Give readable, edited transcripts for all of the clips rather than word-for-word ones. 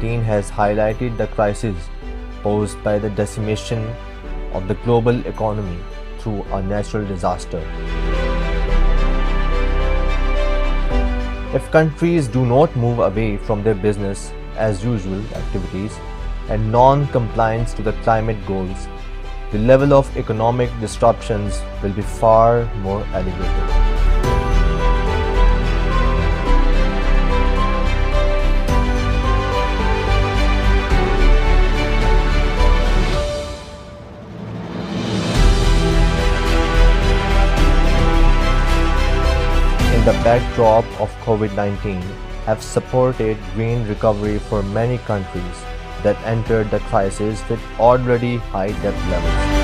COVID-19 has highlighted the crisis posed by the decimation of the global economy through a natural disaster. If countries do not move away from their business as usual activities and non-compliance to the climate goals, the level of economic disruptions will be far more elevated. In the backdrop of COVID-19 have supported green recovery for many countries that entered the crisis with already high debt levels.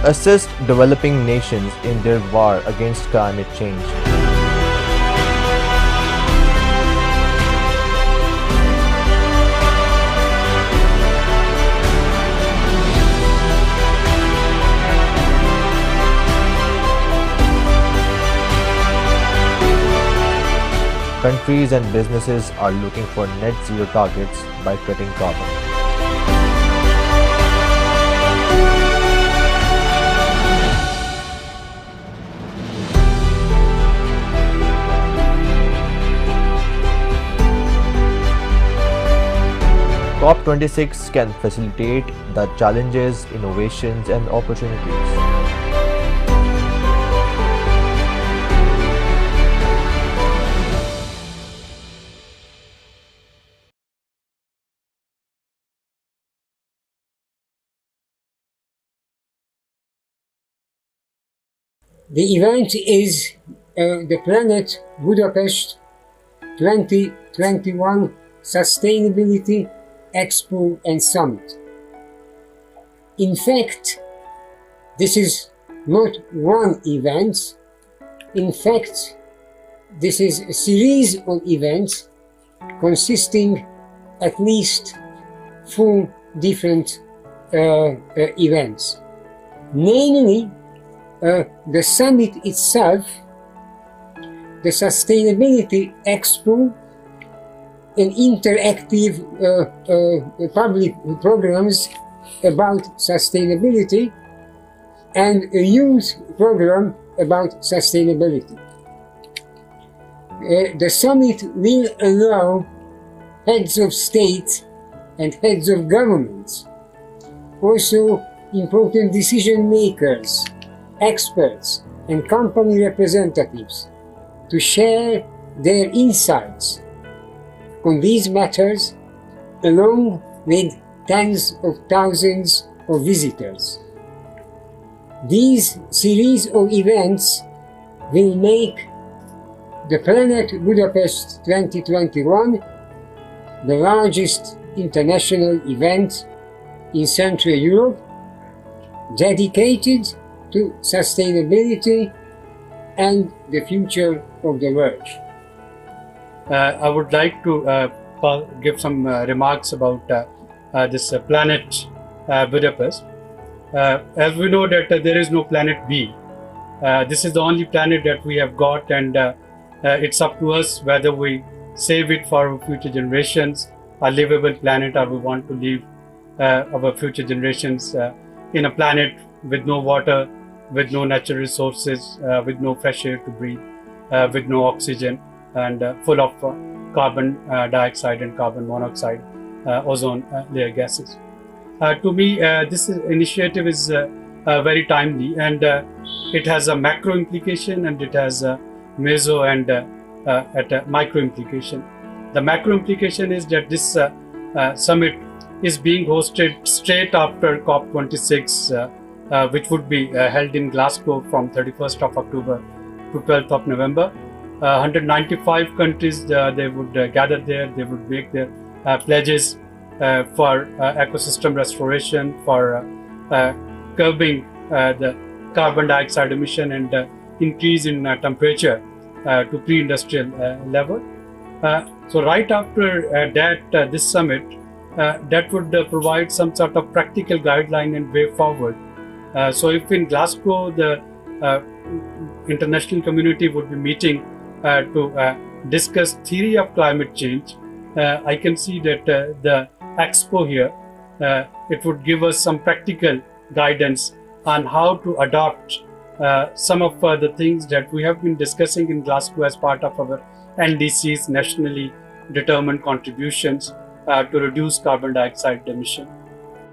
Assist developing nations in their war against climate change. Countries and businesses are looking for net zero targets by cutting carbon. COP26 can facilitate the challenges, innovations, and opportunities. The event is the Planet Budapest 2021 Sustainability Expo and Summit. In fact, this is not one event. In fact, this is a series of events consisting at least 4 different events. Namely, the summit itself, the Sustainability Expo, and interactive public programs about sustainability, and a youth program about sustainability. The summit will allow heads of state and heads of governments, also important decision makers, experts, and company representatives to share their insights on these matters, along with tens of thousands of visitors. These series of events will make the Planet Budapest 2021 the largest international event in Central Europe dedicated to sustainability and the future of the world. I would like to give some remarks about this Planet Budapest. As we know that there is no Planet B. This is the only planet that we have got, and it's up to us whether we save it for our future generations, a livable planet, or we want to leave our future generations in a planet with no water, with no natural resources, with no fresh air to breathe, with no oxygen, and full of carbon dioxide and carbon monoxide, ozone layer gases. To me, this initiative is very timely, and it has a macro implication, and it has a meso and a micro implication. The macro implication is that this summit is being hosted straight after COP26, which would be held in Glasgow from 31st of October to 12th of November. 195 countries, they would gather there, they would make their pledges for ecosystem restoration, for curbing the carbon dioxide emission and increase in temperature to pre-industrial level. So right after this summit, that would provide some sort of practical guideline and way forward. So if in Glasgow the international community would be meeting to discuss theory of climate change, I can see that the expo here, it would give us some practical guidance on how to adopt some of the things that we have been discussing in Glasgow as part of our NDC's nationally determined contributions to reduce carbon dioxide emission.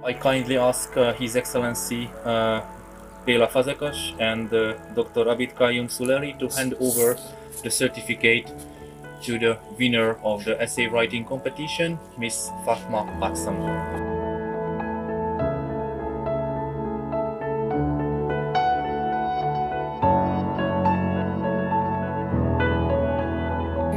I kindly ask His Excellency Béla Fazekas and Dr. Abid Qayyum Suleri to hand over the certificate to the winner of the essay writing competition, Miss Fatma Baksam.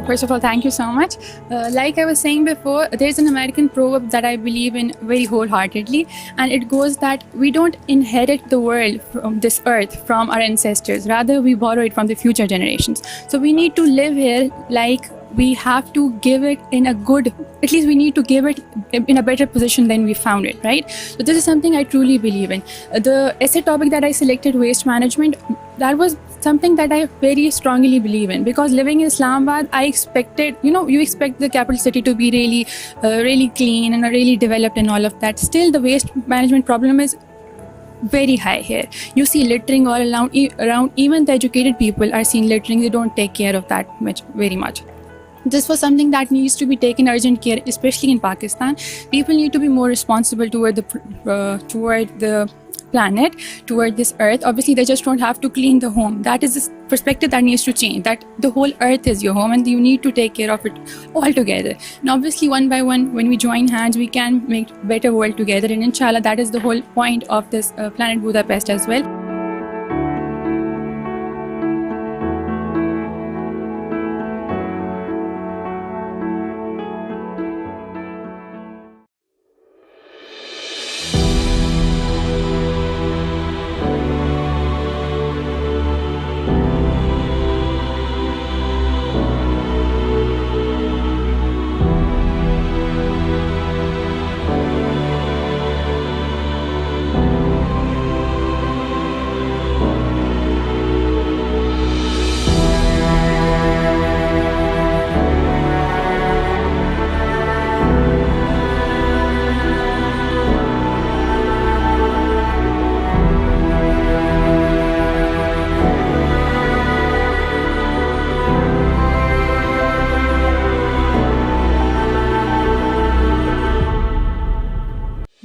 First of all, thank you so much. Like I was saying before, there's an American proverb that I believe in very wholeheartedly, and it goes that we don't inherit the world from this earth from our ancestors, rather we borrow it from the future generations. So we need to live here like we have to give it in a good, at least we need to give it in a better position than we found it, right? So this is something I truly believe in. The essay topic that I selected, waste management, that was something that I very strongly believe in, because living in Islamabad, I expected, you expect the capital city to be really clean and really developed and all of that. Still, the waste management problem is very high here. You see littering all around, even the educated people are seeing littering. They don't take care of that very much. This was something that needs to be taken urgent care, especially in Pakistan. People need to be more responsible toward the planet, toward this earth. Obviously, they just don't have to clean the home. That is the perspective that needs to change, that the whole earth is your home and you need to take care of it all together. And obviously, one by one, when we join hands, we can make a better world together. And inshallah, that is the whole point of this Planet Budapest as well.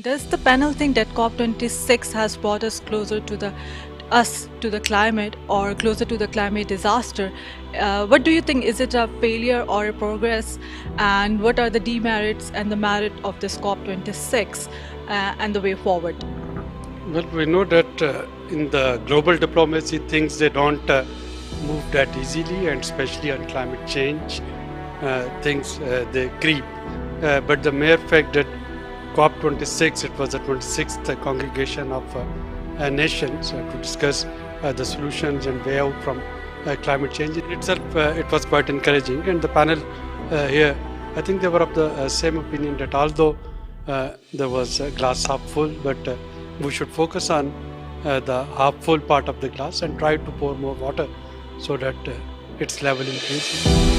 Does the panel think that COP26 has brought us closer to the climate or closer to the climate disaster? What do you think? Is it a failure or a progress? And what are the demerits and the merit of this COP26 and the way forward? Well, we know that in the global diplomacy, things they don't move that easily, and especially on climate change, things they creep. But the mere fact that COP26, it was the 26th congregation of nations to discuss the solutions and way out from climate change. In itself, it was quite encouraging. And the panel here, I think they were of the same opinion that although there was glass half full, but we should focus on the half full part of the glass and try to pour more water so that its level increases.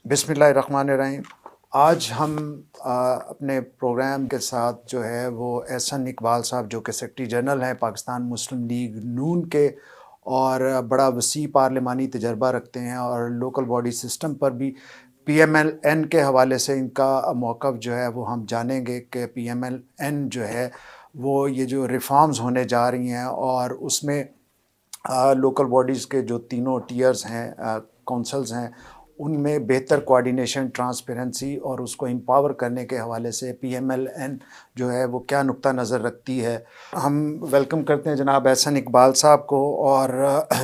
بسم اللہ الرحمن الرحیم. آج ہم اپنے programme کے ساتھ جو ہے وہ احسن اقبال صاحب جو کہ سیکرٹری جنرل ہیں پاکستان مسلم لیگ نون کے اور بڑا وسیع پارلیمانی تجربہ رکھتے ہیں اور لوکل باڈی سسٹم پر بھی پی ایم ایل این کے حوالے سے ان کا موقف جو ہے وہ ہم جانیں گے کہ پی ایم ایل این جو ہے وہ یہ جو ریفارمز ہونے جا رہی ہیں اور اس میں لوکل باڈیز کے جو تینوں ٹیئرز ہیں کونسلز ہیں ان میں بہتر کوارڈینیشن ٹرانسپیرنسی اور اس کو امپاور کرنے کے حوالے سے پی ایم ایل این جو ہے وہ کیا نقطہ نظر رکھتی ہے. ہم ویلکم کرتے ہیں جناب احسن اقبال صاحب کو اور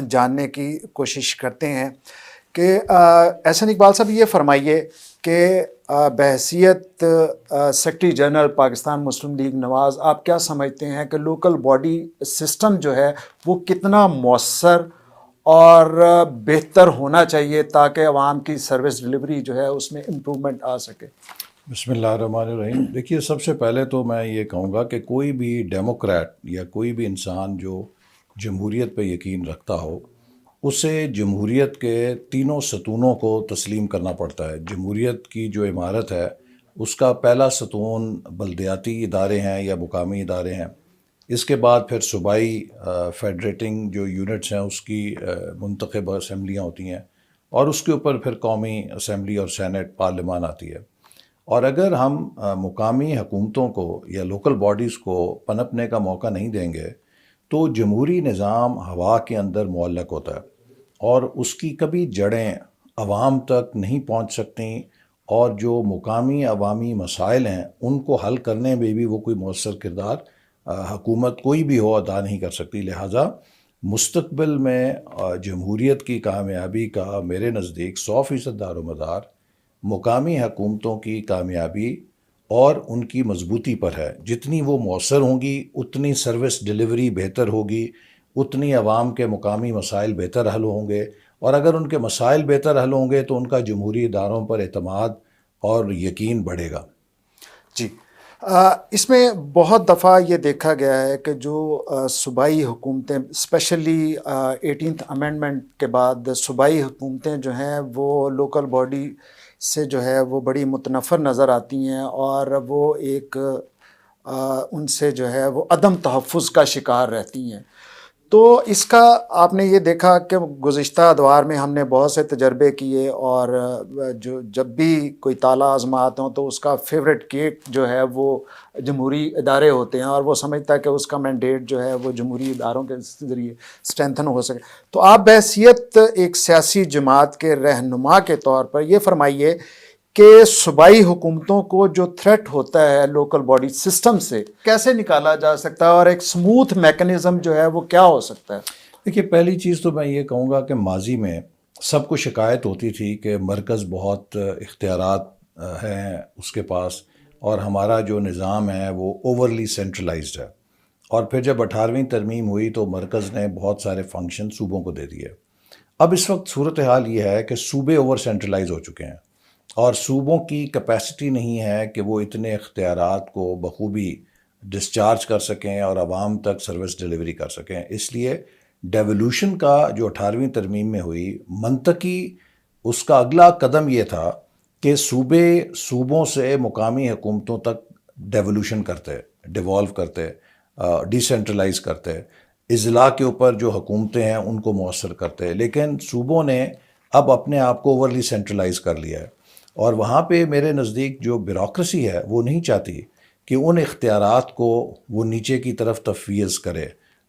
جاننے کی کوشش کرتے ہیں کہ احسن اقبال صاحب یہ فرمائیے کہ بحیثیت سیکرٹری جنرل پاکستان مسلم لیگ نواز آپ کیا سمجھتے ہیں کہ لوکل باڈی سسٹم جو ہے وہ کتنا مؤثر اور بہتر ہونا چاہیے تاکہ عوام کی سروس ڈلیوری جو ہے اس میں امپرومنٹ آ سکے؟ بسم اللہ الرحمن الرحیم. دیکھیے سب سے پہلے تو میں یہ کہوں گا کہ کوئی بھی ڈیموکریٹ یا کوئی بھی انسان جو جمہوریت پہ یقین رکھتا ہو اسے جمہوریت کے تینوں ستونوں کو تسلیم کرنا پڑتا ہے. جمہوریت کی جو عمارت ہے اس کا پہلا ستون بلدیاتی ادارے ہیں یا مقامی ادارے ہیں. اس کے بعد پھر صوبائی فیڈریٹنگ جو یونٹس ہیں اس کی منتخب اسمبلیاں ہوتی ہیں اور اس کے اوپر پھر قومی اسمبلی اور سینٹ پارلیمان آتی ہے. اور اگر ہم مقامی حکومتوں کو یا لوکل باڈیز کو پنپنے کا موقع نہیں دیں گے تو جمہوری نظام ہوا کے اندر معلق ہوتا ہے اور اس کی کبھی جڑیں عوام تک نہیں پہنچ سکتی اور جو مقامی عوامی مسائل ہیں ان کو حل کرنے میں بھی وہ کوئی مؤثر کردار حکومت کوئی بھی ہو ادا نہیں کر سکتی. لہٰذا مستقبل میں جمہوریت کی کامیابی کا میرے نزدیک 100% دار و مدار مقامی حکومتوں کی کامیابی اور ان کی مضبوطی پر ہے. جتنی وہ مؤثر ہوں گی اتنی سروس ڈلیوری بہتر ہوگی، اتنی عوام کے مقامی مسائل بہتر حل ہوں گے اور اگر ان کے مسائل بہتر حل ہوں گے تو ان کا جمہوری اداروں پر اعتماد اور یقین بڑھے گا. جی اس میں بہت دفعہ یہ دیکھا گیا ہے کہ جو صوبائی حکومتیں اسپیشلی 18th امینڈمنٹ کے بعد صوبائی حکومتیں جو ہیں وہ لوکل باڈی سے جو ہے وہ بڑی متنفر نظر آتی ہیں اور وہ ایک ان سے جو ہے وہ عدم تحفظ کا شکار رہتی ہیں. تو اس کا آپ نے یہ دیکھا کہ گزشتہ ادوار میں ہم نے بہت سے تجربے کیے اور جو جب بھی کوئی تالا آزمات ہوں تو اس کا فیوریٹ کیک جو ہے وہ جمہوری ادارے ہوتے ہیں اور وہ سمجھتا ہے کہ اس کا مینڈیٹ جو ہے وہ جمہوری اداروں کے ذریعے اسٹرینتھن ہو سکے. تو آپ بحیثیت ایک سیاسی جماعت کے رہنما کے طور پر یہ فرمائیے کہ صوبائی حکومتوں کو جو تھریٹ ہوتا ہے لوکل باڈی سسٹم سے کیسے نکالا جا سکتا ہے اور ایک سموتھ میکنزم جو ہے وہ کیا ہو سکتا ہے؟ دیکھیے پہلی چیز تو میں یہ کہوں گا کہ ماضی میں سب کو شکایت ہوتی تھی کہ مرکز بہت اختیارات ہیں اس کے پاس اور ہمارا جو نظام ہے وہ اوورلی سینٹرلائزڈ ہے. اور پھر جب 18ویں ترمیم ہوئی تو مرکز نے بہت سارے فنکشن صوبوں کو دے دیے. اب اس وقت صورتحال یہ ہے کہ صوبے اوور سینٹرلائز ہو چکے ہیں اور صوبوں کی کیپیسٹی نہیں ہے کہ وہ اتنے اختیارات کو بخوبی ڈسچارج کر سکیں اور عوام تک سروس ڈلیوری کر سکیں. اس لیے ڈیولوشن کا جو 18ویں ترمیم میں ہوئی منطقی اس کا اگلا قدم یہ تھا کہ صوبوں سے مقامی حکومتوں تک ڈیولوشن کرتے، ڈیوالو کرتے، ڈی سینٹرلائز کرتے، اضلاع کے اوپر جو حکومتیں ہیں ان کو مؤثر کرتے. لیکن صوبوں نے اب اپنے آپ کو اوورلی سینٹرلائز کر لیا ہے اور وہاں پہ میرے نزدیک جو بیوروکریسی ہے وہ نہیں چاہتی کہ ان اختیارات کو وہ نیچے کی طرف تفویض کرے،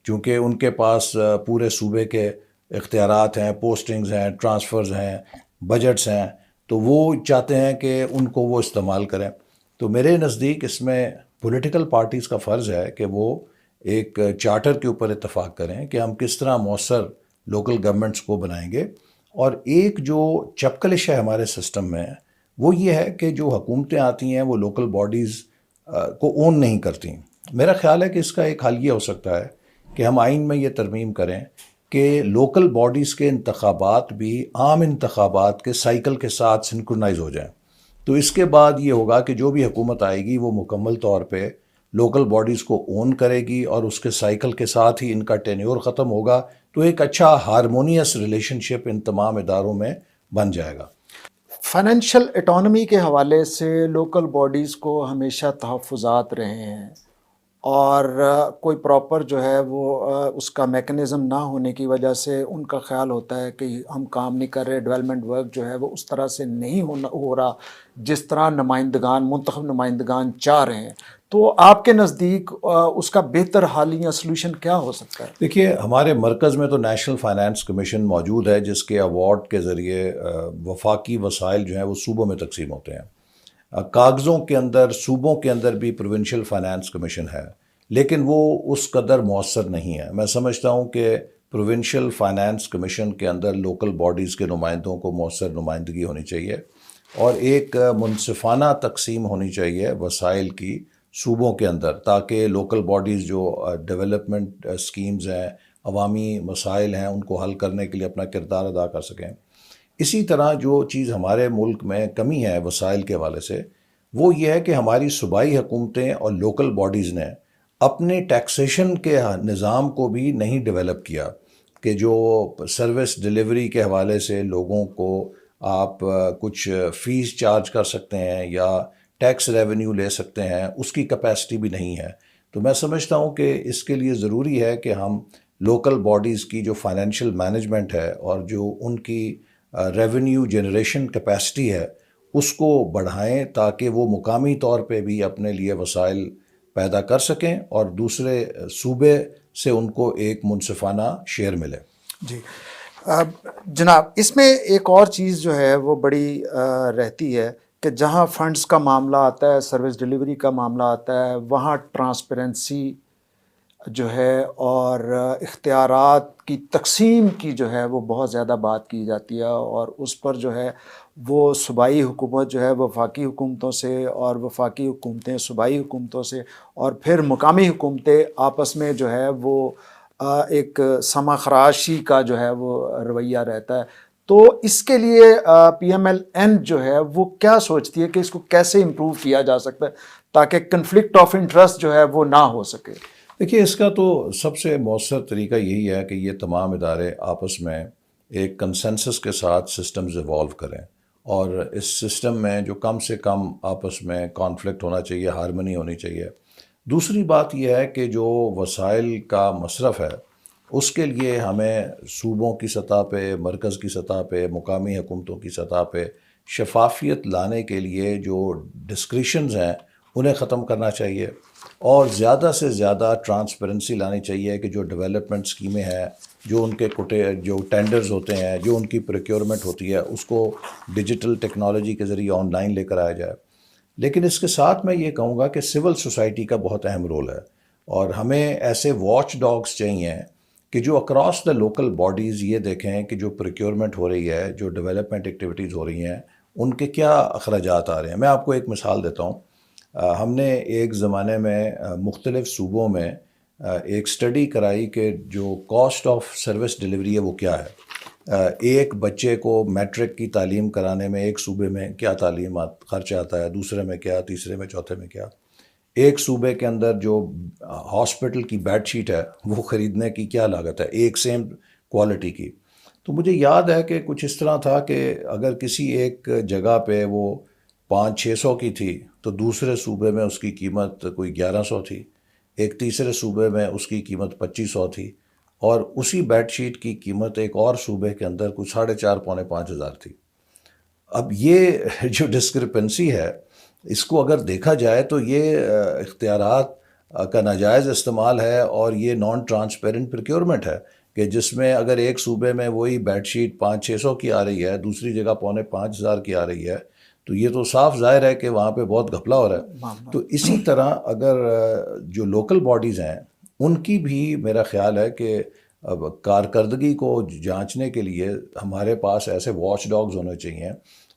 چونکہ ان کے پاس پورے صوبے کے اختیارات ہیں، پوسٹنگز ہیں، ٹرانسفرز ہیں، بجٹس ہیں، تو وہ چاہتے ہیں کہ ان کو وہ استعمال کریں. تو میرے نزدیک اس میں پولیٹیکل پارٹیز کا فرض ہے کہ وہ ایک چارٹر کے اوپر اتفاق کریں کہ ہم کس طرح مؤثر لوکل گورنمنٹس کو بنائیں گے. اور ایک جو چپکلش ہے ہمارے سسٹم میں وہ یہ ہے کہ جو حکومتیں آتی ہیں وہ لوکل باڈیز کو اون نہیں کرتی. میرا خیال ہے کہ اس کا ایک حل یہ ہو سکتا ہے کہ ہم آئین میں یہ ترمیم کریں کہ لوکل باڈیز کے انتخابات بھی عام انتخابات کے سائیکل کے ساتھ سنکرونائز ہو جائیں. تو اس کے بعد یہ ہوگا کہ جو بھی حکومت آئے گی وہ مکمل طور پہ لوکل باڈیز کو اون کرے گی اور اس کے سائیکل کے ساتھ ہی ان کا ٹینیور ختم ہوگا. تو ایک اچھا ہارمونیس ریلیشن شپ ان تمام اداروں میں بن جائے گا. فائنینشیل اٹانومی کے حوالے سے لوکل باڈیز کو ہمیشہ تحفظات رہے ہیں اور کوئی پراپر جو ہے وہ اس کا میکنزم نہ ہونے کی وجہ سے ان کا خیال ہوتا ہے کہ ہم کام نہیں کر رہے، ڈیولپمنٹ ورک جو ہے وہ اس طرح سے نہیں ہو رہا جس طرح نمائندگان، منتخب نمائندگان چاہ رہے ہیں. تو آپ کے نزدیک اس کا بہتر حل یا سلوشن کیا ہو سکتا ہے؟ دیکھیے، ہمارے مرکز میں تو نیشنل فائنانس کمیشن موجود ہے جس کے ایوارڈ کے ذریعے وفاقی وسائل جو ہیں وہ صوبوں میں تقسیم ہوتے ہیں. کاغذوں کے اندر صوبوں کے اندر بھی پروونشل فائنانس کمیشن ہے، لیکن وہ اس قدر مؤثر نہیں ہے. میں سمجھتا ہوں کہ پروونشل فائنانس کمیشن کے اندر لوکل باڈیز کے نمائندوں کو مؤثر نمائندگی ہونی چاہیے اور ایک منصفانہ تقسیم ہونی چاہیے وسائل کی صوبوں کے اندر، تاکہ لوکل باڈیز جو ڈیولپمنٹ اسکیمز ہیں، عوامی مسائل ہیں، ان کو حل کرنے کے لیے اپنا کردار ادا کر سکیں. اسی طرح جو چیز ہمارے ملک میں کمی ہے وسائل کے حوالے سے، وہ یہ ہے کہ ہماری صوبائی حکومتیں اور لوکل باڈیز نے اپنے ٹیکسیشن کے نظام کو بھی نہیں ڈیولپ کیا، کہ جو سروس ڈیلیوری کے حوالے سے لوگوں کو آپ کچھ فیس چارج کر سکتے ہیں یا ٹیکس ریونیو لے سکتے ہیں، اس کی کیپیسٹی بھی نہیں ہے. تو میں سمجھتا ہوں کہ اس کے لیے ضروری ہے کہ ہم لوکل باڈیز کی جو فائنینشیل مینجمنٹ ہے اور جو ان کی ریونیو جنریشن کیپیسٹی ہے اس کو بڑھائیں، تاکہ وہ مقامی طور پہ بھی اپنے لیے وسائل پیدا کر سکیں اور دوسرے صوبے سے ان کو ایک منصفانہ شیئر ملے. جی جناب، اس میں ایک اور چیز جو ہے وہ بڑی رہتی ہے کہ جہاں فنڈز کا معاملہ آتا ہے، سروس ڈیلیوری کا معاملہ آتا ہے، وہاں ٹرانسپیرنسی جو ہے اور اختیارات کی تقسیم کی جو ہے وہ بہت زیادہ بات کی جاتی ہے، اور اس پر جو ہے وہ صوبائی حکومت جو ہے وفاقی حکومتوں سے اور وفاقی حکومتیں صوبائی حکومتوں سے اور پھر مقامی حکومتیں آپس میں جو ہے وہ ایک سما خراشی کا جو ہے وہ رویہ رہتا ہے. تو اس کے لیے پی ایم ایل این جو ہے وہ کیا سوچتی ہے کہ اس کو کیسے امپروو کیا جا سکتا ہے تاکہ کنفلکٹ آف انٹرسٹ جو ہے وہ نہ ہو سکے؟ دیکھیے، اس کا تو سب سے مؤثر طریقہ یہی ہے کہ یہ تمام ادارے آپس میں ایک کنسنسس کے ساتھ سسٹمز ایوالو کریں، اور اس سسٹم میں جو کم سے کم آپس میں کانفلکٹ ہونا چاہیے، ہارمنی ہونی چاہیے. دوسری بات یہ ہے کہ جو وسائل کا مصرف ہے اس کے لیے ہمیں صوبوں کی سطح پہ، مرکز کی سطح پہ، مقامی حکومتوں کی سطح پہ شفافیت لانے کے لیے جو ڈسکریشنز ہیں انہیں ختم کرنا چاہیے، اور زیادہ سے زیادہ ٹرانسپیرنسی لانی چاہیے کہ جو ڈیولپمنٹ اسکیمیں ہیں، جو ان کے جو ٹینڈرز ہوتے ہیں، جو ان کی پروکیورمنٹ ہوتی ہے، اس کو ڈیجیٹل ٹیکنالوجی کے ذریعے آن لائن لے کر آیا جائے. لیکن اس کے ساتھ میں یہ کہوں گا کہ سول سوسائٹی کا بہت اہم رول ہے، اور ہمیں ایسے واچ ڈاگز چاہیے کہ جو اکراس دا لوکل باڈیز یہ دیکھیں کہ جو پروکیورمنٹ ہو رہی ہے، جو ڈیولپمنٹ ایکٹیویٹیز ہو رہی ہیں، ان کے کیا اخراجات آ رہے ہیں. میں آپ کو ایک مثال دیتا ہوں. ہم نے ایک زمانے میں مختلف صوبوں میں ایک اسٹڈی کرائی کہ جو کاسٹ آف سروس ڈیلیوری ہے وہ کیا ہے. ایک بچے کو میٹرک کی تعلیم کرانے میں ایک صوبے میں کیا تعلیم خرچ آتا ہے، دوسرے میں کیا، تیسرے میں، چوتھے میں کیا. ایک صوبے کے اندر جو ہاسپٹل کی بیڈ شیٹ ہے وہ خریدنے کی کیا لاگت ہے ایک سیم کوالٹی کی. تو مجھے یاد ہے کہ کچھ اس طرح تھا کہ اگر کسی ایک جگہ پہ وہ 500-600 کی تھی تو دوسرے صوبے میں اس کی قیمت کوئی 1100 تھی، ایک تیسرے صوبے میں اس کی قیمت 2500 تھی، اور اسی بیڈ شیٹ کی قیمت ایک اور صوبے کے اندر کچھ 4,500-5,000 تھی. اب یہ جو ڈسکرپنسی ہے اس کو اگر دیکھا جائے تو یہ اختیارات کا ناجائز استعمال ہے، اور یہ نان ٹرانسپیرنٹ پروکیورمنٹ ہے کہ جس میں اگر ایک صوبے میں وہی بیڈ شیٹ 500-600 کی آ رہی ہے، دوسری جگہ 4,500 کی آ رہی ہے، تو یہ تو صاف ظاہر ہے کہ وہاں پہ بہت گھپلا ہو رہا ہے. تو اسی طرح اگر جو لوکل باڈیز ہیں ان کی بھی میرا خیال ہے کہ کارکردگی کو جانچنے کے لیے ہمارے پاس ایسے واچ ڈاگز ہونے چاہیے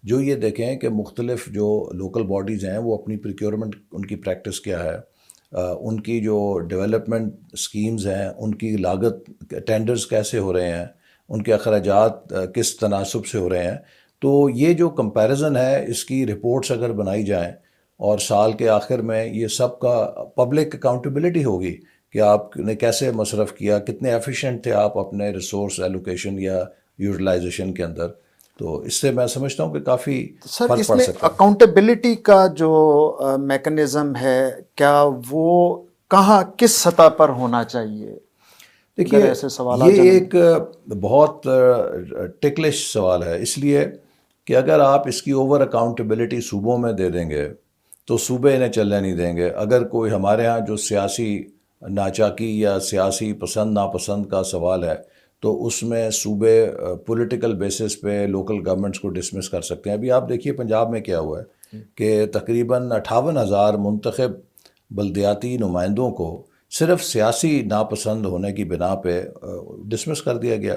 جو یہ دیکھیں کہ مختلف جو لوکل باڈیز ہیں وہ اپنی پروکیورمنٹ، ان کی پریکٹس کیا ہے، ان کی جو ڈیولپمنٹ اسکیمز ہیں ان کی لاگت، ٹینڈرز کیسے ہو رہے ہیں، ان کے اخراجات کس تناسب سے ہو رہے ہیں. تو یہ جو کمپیریزن ہے اس کی رپورٹس اگر بنائی جائیں اور سال کے آخر میں یہ سب کا پبلک اکاؤنٹیبلٹی ہوگی کہ آپ نے کیسے مصرف کیا، کتنے ایفیشینٹ تھے آپ اپنے ریسورس ایلوکیشن یا یوٹیلائزیشن کے اندر. تو اس سے میں سمجھتا ہوں کہ کافی سر فرق اس پڑ میں سکتا ہے. اکاؤنٹیبلٹی کا جو میکنزم ہے کیا وہ کہاں کس سطح پر ہونا چاہیے؟ دیکھیے اگر ایسے سوالات یہ ایک بہت ٹکلش سوال ہے، اس لیے کہ اگر آپ اس کی اوور اکاؤنٹیبلٹی صوبوں میں دے دیں گے تو صوبے انہیں چلنے نہیں دیں گے. اگر کوئی ہمارے ہاں جو سیاسی ناچاکی یا سیاسی پسند ناپسند کا سوال ہے تو اس میں صوبے پولیٹیکل بیسس پہ لوکل گورنمنٹس کو ڈسمس کر سکتے ہیں. ابھی آپ دیکھیے پنجاب میں کیا ہوا ہے کہ تقریباً 58,000 منتخب بلدیاتی نمائندوں کو صرف سیاسی ناپسند ہونے کی بنا پہ ڈسمس کر دیا گیا،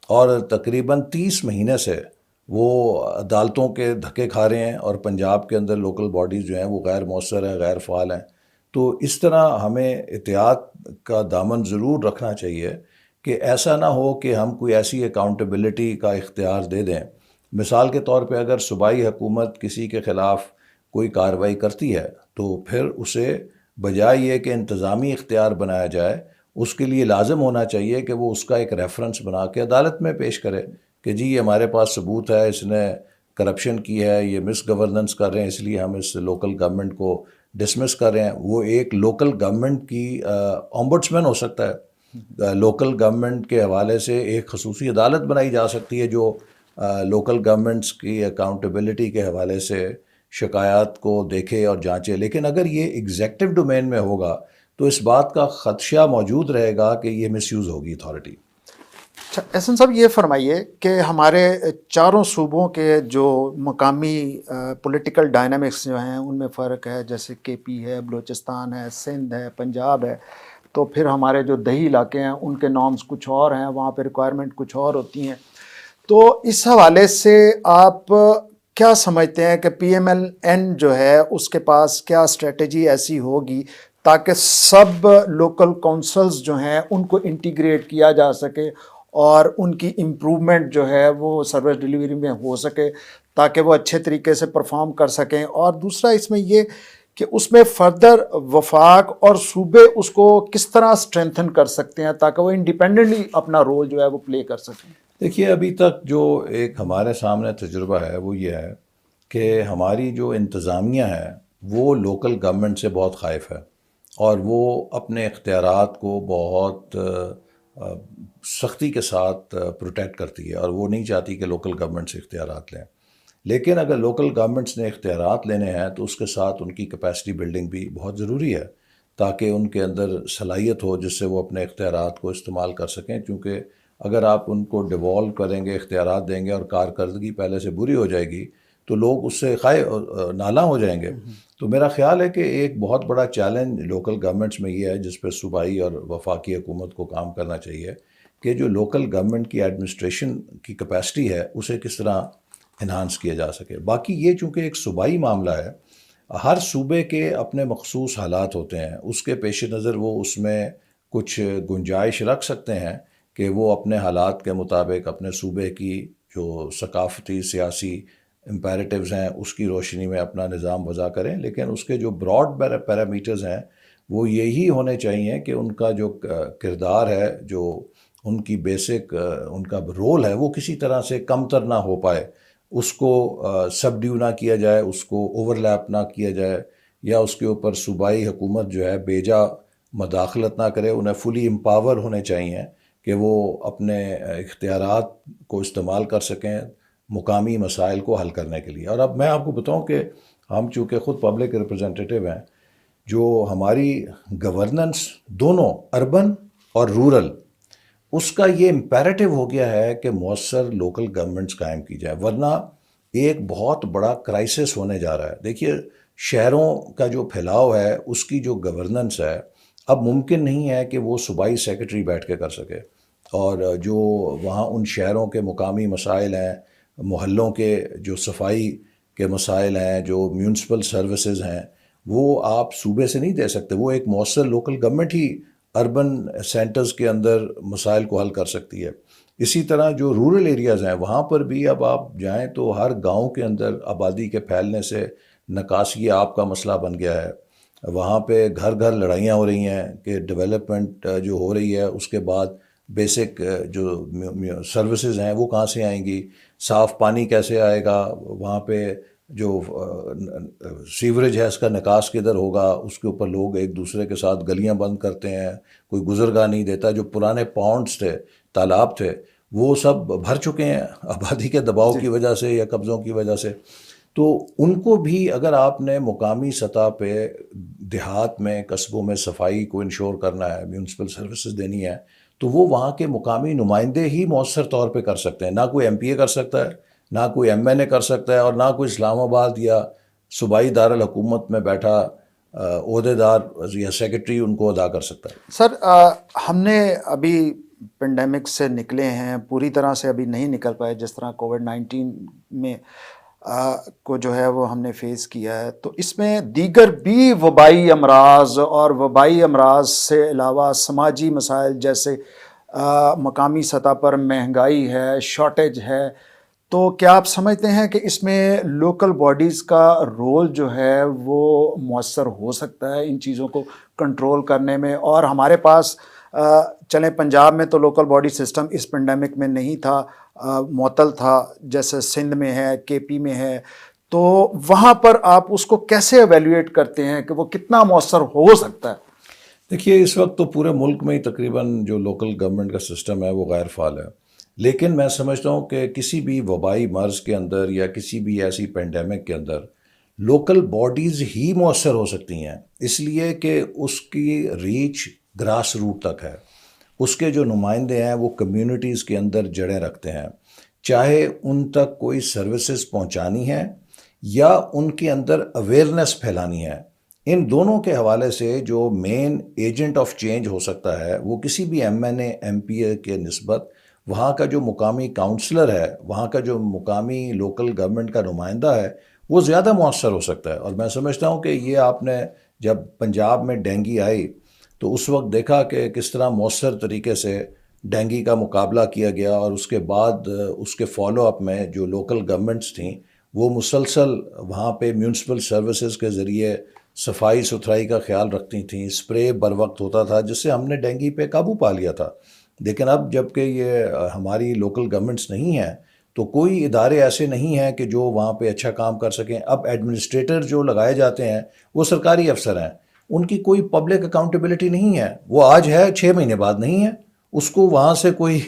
اور تقریباً 30 مہینے سے وہ عدالتوں کے دھکے کھا رہے ہیں، اور پنجاب کے اندر لوکل باڈیز جو ہیں وہ غیر مؤثر ہیں، غیر فعال ہیں. تو اس طرح ہمیں احتیاط کا دامن ضرور رکھنا چاہیے کہ ایسا نہ ہو کہ ہم کوئی ایسی اکاؤنٹیبلٹی کا اختیار دے دیں. مثال کے طور پہ اگر صوبائی حکومت کسی کے خلاف کوئی کارروائی کرتی ہے تو پھر اسے بجائے یہ کہ انتظامی اختیار بنایا جائے، اس کے لیے لازم ہونا چاہیے کہ وہ اس کا ایک ریفرنس بنا کے عدالت میں پیش کرے کہ جی یہ ہمارے پاس ثبوت ہے، اس نے کرپشن کی ہے، یہ مس گورننس کر رہے ہیں، اس لیے ہم اس لوکل گورنمنٹ کو ڈسمس کر رہے ہیں. وہ ایک لوکل گورنمنٹ کی اومبڈسمین ہو سکتا ہے. لوکل گورنمنٹ کے حوالے سے ایک خصوصی عدالت بنائی جا سکتی ہے جو لوکل گورنمنٹس کی اکاؤنٹیبلٹی کے حوالے سے شکایات کو دیکھے اور جانچے. لیکن اگر یہ ایگزیکٹو ڈومین میں ہوگا تو اس بات کا خدشہ موجود رہے گا کہ یہ مس یوز ہوگی اتھارٹی. اچھا احسن صاحب یہ فرمائیے کہ ہمارے چاروں صوبوں کے جو مقامی پولیٹیکل ڈائنامکس جو ہیں ان میں فرق ہے، جیسے کے پی ہے، بلوچستان ہے، سندھ ہے، پنجاب ہے. تو پھر ہمارے جو دیہی علاقے ہیں ان کے نارمز کچھ اور ہیں، وہاں پہ ریکوائرمنٹ کچھ اور ہوتی ہیں. تو اس حوالے سے آپ کیا سمجھتے ہیں کہ پی ایم ایل این جو ہے اس کے پاس کیا اسٹریٹجی ایسی ہوگی تاکہ سب لوکل کونسلز جو ہیں ان کو انٹیگریٹ کیا جا سکے اور ان کی امپرومنٹ جو ہے وہ سروس ڈیلیوری میں ہو سکے تاکہ وہ اچھے طریقے سے پرفارم کر سکیں؟ اور دوسرا اس میں یہ کہ اس میں فردر وفاق اور صوبے اس کو کس طرح اسٹرینتھن کر سکتے ہیں تاکہ وہ انڈیپینڈنٹلی اپنا رول جو ہے وہ پلے کر سکیں؟ دیکھیے ابھی تک جو ایک ہمارے سامنے تجربہ ہے وہ یہ ہے کہ ہماری جو انتظامیہ ہے وہ لوکل گورنمنٹ سے بہت خائف ہے، اور وہ اپنے اختیارات کو بہت سختی کے ساتھ پروٹیکٹ کرتی ہے، اور وہ نہیں چاہتی کہ لوکل گورنمنٹ سے اختیارات لیں. لیکن اگر لوکل گورنمنٹس نے اختیارات لینے ہیں تو اس کے ساتھ ان کی کیپیسٹی بلڈنگ بھی بہت ضروری ہے تاکہ ان کے اندر صلاحیت ہو جس سے وہ اپنے اختیارات کو استعمال کر سکیں. کیونکہ اگر آپ ان کو ڈیوالو کریں گے، اختیارات دیں گے اور کارکردگی پہلے سے بری ہو جائے گی تو لوگ اس سے نالاں ہو جائیں گے. تو میرا خیال ہے کہ ایک بہت بڑا چیلنج لوکل گورنمنٹس میں یہ ہے جس پہ صوبائی اور وفاقی حکومت کو کام کرنا چاہیے کہ جو لوکل گورنمنٹ کی ایڈمنسٹریشن کی کیپیسٹی ہے اسے کس طرح انہانس کیا جا سکے. باقی یہ چونکہ ایک صوبائی معاملہ ہے، ہر صوبے کے اپنے مخصوص حالات ہوتے ہیں، اس کے پیش نظر وہ اس میں کچھ گنجائش رکھ سکتے ہیں کہ وہ اپنے حالات کے مطابق اپنے صوبے کی جو ثقافتی سیاسی امپیریٹیوز ہیں اس کی روشنی میں اپنا نظام وضع کریں. لیکن اس کے جو براڈ پیرامیٹرز ہیں وہ یہی ہونے چاہیے کہ ان کا جو کردار ہے، جو ان کی بیسک ان کا رول ہے، وہ کسی طرح سے کمتر نہ ہو پائے، اس کو سبڈیو نہ کیا جائے، اس کو اوور لیپ نہ کیا جائے، یا اس کے اوپر صوبائی حکومت جو ہے بیجا مداخلت نہ کرے. انہیں فلی امپاور ہونے چاہیے کہ وہ اپنے اختیارات کو استعمال کر سکیں مقامی مسائل کو حل کرنے کے لیے. اور اب میں آپ کو بتاؤں کہ ہم چونکہ خود پبلک ریپرزنٹیٹیو ہیں، جو ہماری گورننس دونوں اربن اور رورل، اس کا یہ امپیریٹو ہو گیا ہے کہ مؤثر لوکل گورنمنٹس قائم کی جائے، ورنہ ایک بہت بڑا کرائسس ہونے جا رہا ہے. دیکھیے شہروں کا جو پھیلاؤ ہے اس کی جو گورننس ہے اب ممکن نہیں ہے کہ وہ صوبائی سیکرٹری بیٹھ کے کر سکے، اور جو وہاں ان شہروں کے مقامی مسائل ہیں، محلوں کے جو صفائی کے مسائل ہیں، جو میونسپل سروسز ہیں، وہ آپ صوبے سے نہیں دے سکتے. وہ ایک مؤثر لوکل گورنمنٹ ہی اربن سینٹرز کے اندر مسائل کو حل کر سکتی ہے. اسی طرح جو رورل ایریاز ہیں وہاں پر بھی اب آپ جائیں تو ہر گاؤں کے اندر آبادی کے پھیلنے سے نکاسی آب کا مسئلہ بن گیا ہے. وہاں پہ گھر گھر لڑائیاں ہو رہی ہیں کہ ڈیولپمنٹ جو ہو رہی ہے اس کے بعد بیسک جو سروسز ہیں وہ کہاں سے آئیں گی, صاف پانی کیسے آئے گا, وہاں پہ جو سیوریج ہے اس کا نکاس کدھر ہوگا, اس کے اوپر لوگ ایک دوسرے کے ساتھ گلیاں بند کرتے ہیں, کوئی گزرگاہ نہیں دیتا. جو پرانے پونڈس تھے, تالاب تھے, وہ سب بھر چکے ہیں آبادی کے دباؤ کی وجہ سے یا قبضوں کی وجہ سے. تو ان کو بھی اگر آپ نے مقامی سطح پہ دیہات میں, قصبوں میں صفائی کو انشور کرنا ہے, میونسپل سروسز دینی ہے, تو وہ وہاں کے مقامی نمائندے ہی مؤثر طور پہ کر سکتے ہیں. نہ کوئی ایم پی اے کر سکتا ہے, نہ کوئی ایم این اے کر سکتا ہے, اور نہ کوئی اسلام آباد یا صوبائی دارالحکومت میں بیٹھا عہدے دار یا سیکرٹری ان کو ادا کر سکتا ہے. سر ہم نے ابھی پینڈیمک سے نکلے ہیں, پوری طرح سے ابھی نہیں نکل پائے, جس طرح کووڈ-19 میں کو جو ہے وہ ہم نے فیس کیا ہے. تو اس میں دیگر بھی وبائی امراض اور وبائی امراض سے علاوہ سماجی مسائل جیسے مقامی سطح پر مہنگائی ہے, شارٹیج ہے, تو کیا آپ سمجھتے ہیں کہ اس میں لوکل باڈیز کا رول جو ہے وہ مؤثر ہو سکتا ہے ان چیزوں کو کنٹرول کرنے میں؟ اور ہمارے پاس چلیں پنجاب میں تو لوکل باڈی سسٹم اس پینڈیمک میں نہیں تھا, معطل تھا, جیسے سندھ میں ہے, کے پی میں ہے, تو وہاں پر آپ اس کو کیسے ایویلیویٹ کرتے ہیں کہ وہ کتنا مؤثر ہو سکتا ہے؟ دیکھیے اس وقت تو پورے ملک میں ہی تقریباً جو لوکل گورنمنٹ کا سسٹم ہے وہ غیر فعال ہے, لیکن میں سمجھتا ہوں کہ کسی بھی وبائی مرض کے اندر یا کسی بھی ایسی پینڈیمک کے اندر لوکل باڈیز ہی مؤثر ہو سکتی ہیں, اس لیے کہ اس کی ریچ گراس روٹ تک ہے. اس کے جو نمائندے ہیں وہ کمیونٹیز کے اندر جڑیں رکھتے ہیں, چاہے ان تک کوئی سروسز پہنچانی ہے یا ان کے اندر اویئرنیس پھیلانی ہے. ان دونوں کے حوالے سے جو مین ایجنٹ آف چینج ہو سکتا ہے وہ کسی بھی M N A M P A کے نسبت وہاں کا جو مقامی کاؤنسلر ہے, وہاں کا جو مقامی لوکل گورنمنٹ کا نمائندہ ہے, وہ زیادہ مؤثر ہو سکتا ہے. اور میں سمجھتا ہوں کہ یہ آپ نے جب پنجاب میں ڈینگی آئی تو اس وقت دیکھا کہ کس طرح مؤثر طریقے سے ڈینگی کا مقابلہ کیا گیا, اور اس کے بعد اس کے فالو اپ میں جو لوکل گورنمنٹس تھیں وہ مسلسل وہاں پہ میونسپل سروسز کے ذریعے صفائی ستھرائی کا خیال رکھتی تھیں, اسپرے بر وقت ہوتا تھا, جس سے ہم نے ڈینگی پہ قابو پا لیا تھا. لیکن اب جب کہ یہ ہماری لوکل گورنمنٹس نہیں ہیں تو کوئی ادارے ایسے نہیں ہیں کہ جو وہاں پہ اچھا کام کر سکیں. اب ایڈمنسٹریٹر جو لگائے جاتے ہیں وہ سرکاری افسر ہیں, ان کی کوئی پبلک اکاؤنٹیبلٹی نہیں ہے. وہ آج ہے 6 مہینے بعد نہیں ہے, اس کو وہاں سے کوئی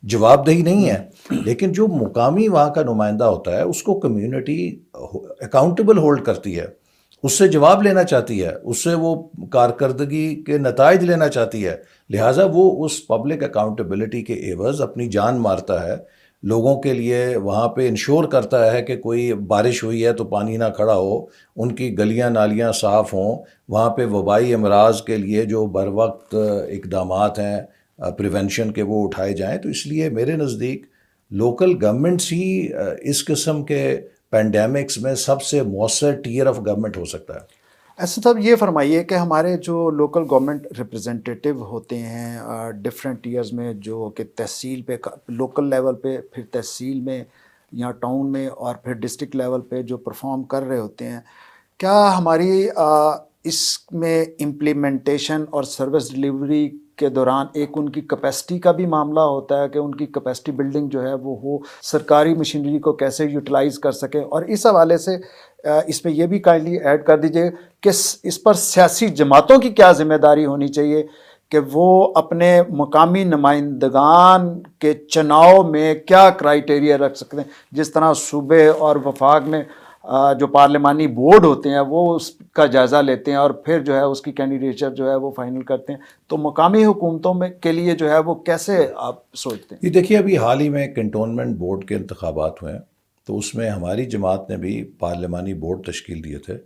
جواب دہی نہیں ہے. لیکن جو مقامی وہاں کا نمائندہ ہوتا ہے اس کو کمیونٹی اکاؤنٹیبل ہولڈ کرتی ہے, اس سے جواب لینا چاہتی ہے, اس سے وہ کارکردگی کے نتائج لینا چاہتی ہے. لہٰذا وہ اس پبلک اکاؤنٹیبلٹی کے عوض اپنی جان مارتا ہے, لوگوں کے لیے وہاں پہ انشور کرتا ہے کہ کوئی بارش ہوئی ہے تو پانی نہ کھڑا ہو, ان کی گلیاں نالیاں صاف ہوں, وہاں پہ وبائی امراض کے لیے جو بر وقت اقدامات ہیں پریونشن کے وہ اٹھائے جائیں. تو اس لیے میرے نزدیک لوکل گورنمنٹس ہی اس قسم کے پینڈیمکس میں سب سے مؤثر ٹیئر آف گورنمنٹ ہو سکتا ہے. ایسا صاحب یہ فرمائیے کہ ہمارے جو لوکل گورنمنٹ ریپرزنٹیٹیو ہوتے ہیں ڈفرینٹ ایئرز میں, جو کہ تحصیل پہ, لوکل لیول پہ, پھر تحصیل میں یا ٹاؤن میں, اور پھر ڈسٹرکٹ لیول پہ جو پرفارم کر رہے ہوتے ہیں, کیا ہماری اس میں امپلیمنٹیشن اور سروس ڈلیوری کے دوران ایک ان کی کیپیسٹی کا بھی معاملہ ہوتا ہے کہ ان کی کیپیسٹی بلڈنگ جو ہے وہ ہو, سرکاری مشینری کو کیسے یوٹیلائز کر سکے؟ اور اس حوالے سے اس میں یہ بھی کائنڈلی ایڈ کر دیجئے کہ اس پر سیاسی جماعتوں کی کیا ذمہ داری ہونی چاہیے کہ وہ اپنے مقامی نمائندگان کے چناؤ میں کیا کرائیٹیریا رکھ سکتے ہیں. جس طرح صوبے اور وفاق میں جو پارلیمانی بورڈ ہوتے ہیں وہ اس کا جائزہ لیتے ہیں اور پھر جو ہے اس کی کینڈیڈیچر جو ہے وہ فائنل کرتے ہیں, تو مقامی حکومتوں میں کے لیے جو ہے وہ کیسے آپ سوچتے ہیں؟ یہ دیکھیے ابھی حال ہی میں کنٹونمنٹ بورڈ کے انتخابات ہوئے ہیں, تو اس میں ہماری جماعت نے بھی پارلیمانی بورڈ تشکیل دیے تھے,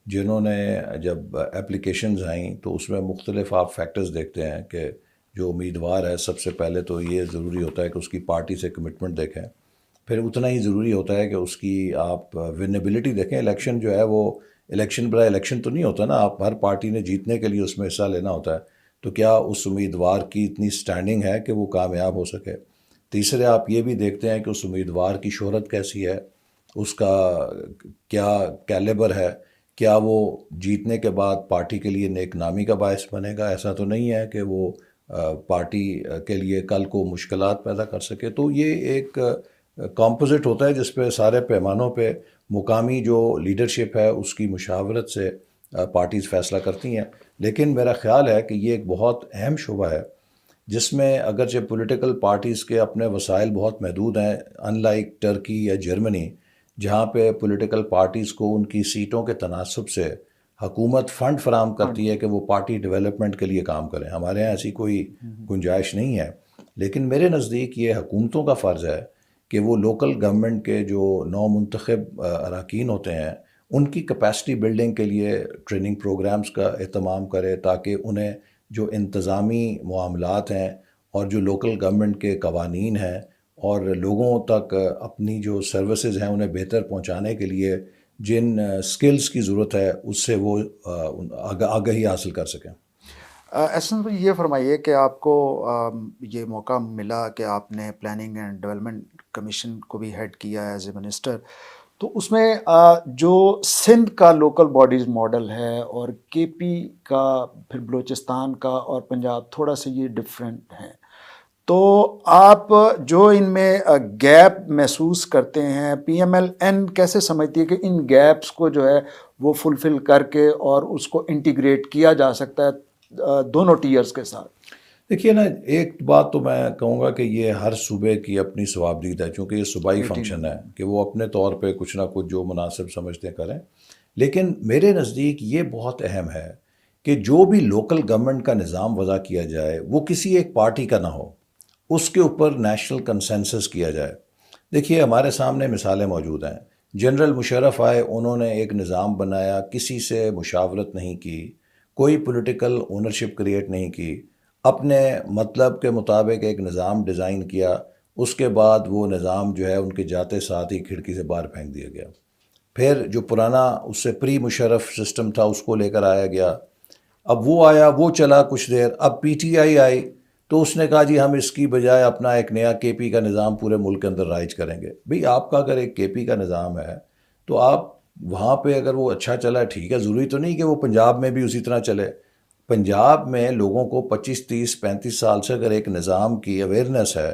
جنہوں نے جب اپلیکیشنز آئیں تو اس میں مختلف آپ فیکٹرز دیکھتے ہیں کہ جو امیدوار ہے سب سے پہلے تو یہ ضروری ہوتا ہے کہ اس کی پارٹی سے کمٹمنٹ دیکھیں, پھر اتنا ہی ضروری ہوتا ہے کہ اس کی آپ ونیبلٹی دیکھیں. الیکشن جو ہے وہ الیکشن برائے الیکشن تو نہیں ہوتا نا, آپ ہر پارٹی نے جیتنے کے لیے اس میں حصہ لینا ہوتا ہے, تو کیا اس امیدوار کی اتنی سٹینڈنگ ہے کہ وہ کامیاب ہو سکے. تیسرے آپ یہ بھی دیکھتے ہیں کہ اس امیدوار کی شہرت کیسی ہے, اس کا کیا کیلیبر ہے, کیا وہ جیتنے کے بعد پارٹی کے لیے نیک نامی کا باعث بنے گا. ایسا تو نہیں ہے کہ وہ پارٹی کے لیے کل کو مشکلات پیدا کر سکے. تو یہ ایک کمپوزٹ ہوتا ہے جس پہ سارے پیمانوں پہ مقامی جو لیڈرشپ ہے اس کی مشاورت سے پارٹیز فیصلہ کرتی ہیں. لیکن میرا خیال ہے کہ یہ ایک بہت اہم شعبہ ہے جس میں اگرچہ پولیٹیکل پارٹیز کے اپنے وسائل بہت محدود ہیں، ان لائک ٹرکی یا جرمنی جہاں پہ پولیٹیکل پارٹیز کو ان کی سیٹوں کے تناسب سے حکومت فنڈ فراہم کرتی ہے کہ وہ پارٹی ڈیولپمنٹ کے لیے کام کریں. ہمارے یہاں ایسی کوئی گنجائش نہیں ہے. لیکن میرے نزدیک یہ حکومتوں کا فرض ہے کہ وہ لوکل گورنمنٹ کے جو نو منتخب اراکین ہوتے ہیں ان کی کیپیسٹی بلڈنگ کے لیے ٹریننگ پروگرامز کا اہتمام کرے تاکہ انہیں جو انتظامی معاملات ہیں اور جو لوکل گورنمنٹ کے قوانین ہیں اور لوگوں تک اپنی جو سروسز ہیں انہیں بہتر پہنچانے کے لیے جن سکلز کی ضرورت ہے اس سے وہ آگاہی حاصل کر سکیں. احسن بھائی یہ فرمائیے کہ آپ کو یہ موقع ملا کہ آپ نے پلاننگ اینڈ ڈیولپمنٹ کمیشن کو بھی ہیڈ کیا ایز اے منسٹر، تو اس میں جو سندھ کا لوکل باڈیز ماڈل ہے اور کے پی کا، پھر بلوچستان کا اور پنجاب تھوڑا سا یہ ڈفرینٹ ہیں، تو آپ جو ان میں گیپ محسوس کرتے ہیں پی ایم ایل این کیسے سمجھتی ہے کہ ان گیپس کو جو ہے وہ فلفل کر کے اور اس کو انٹیگریٹ کیا جا سکتا ہے دونوں ٹیئرز کے ساتھ؟ دیکھیے نا، ایک بات تو میں کہوں گا کہ یہ ہر صوبے کی اپنی ثوابدید ہے چونکہ یہ صوبائی فنکشن ہے کہ وہ اپنے طور پہ کچھ نہ کچھ جو مناسب سمجھتے کریں. لیکن میرے نزدیک یہ بہت اہم ہے کہ جو بھی لوکل گورنمنٹ کا نظام وضع کیا جائے وہ کسی ایک پارٹی کا نہ ہو، اس کے اوپر نیشنل کنسنسس کیا جائے. دیکھیے ہمارے سامنے مثالیں موجود ہیں. جنرل مشرف آئے، انہوں نے ایک نظام بنایا، کسی سے مشاورت نہیں کی، کوئی پولیٹیکل اونرشپ کریٹ نہیں کی، اپنے مطلب کے مطابق ایک نظام ڈیزائن کیا، اس کے بعد وہ نظام جو ہے ان کے جاتے ساتھ ہی کھڑکی سے باہر پھینک دیا گیا. پھر جو پرانا اس سے پری مشرف سسٹم تھا اس کو لے کر آیا گیا. اب وہ آیا، وہ چلا کچھ دیر، اب پی ٹی آئی آئی تو اس نے کہا جی ہم اس کی بجائے اپنا ایک نیا کے پی کا نظام پورے ملک کے اندر رائج کریں گے. بھئی آپ کا اگر ایک کے پی کا نظام ہے تو آپ وہاں پہ اگر وہ اچھا چلا ٹھیک ہے، ضروری تو نہیں کہ وہ پنجاب میں بھی اسی طرح چلے. پنجاب میں لوگوں کو 25 30 35 سال سے اگر ایک نظام کی اویئرنیس ہے،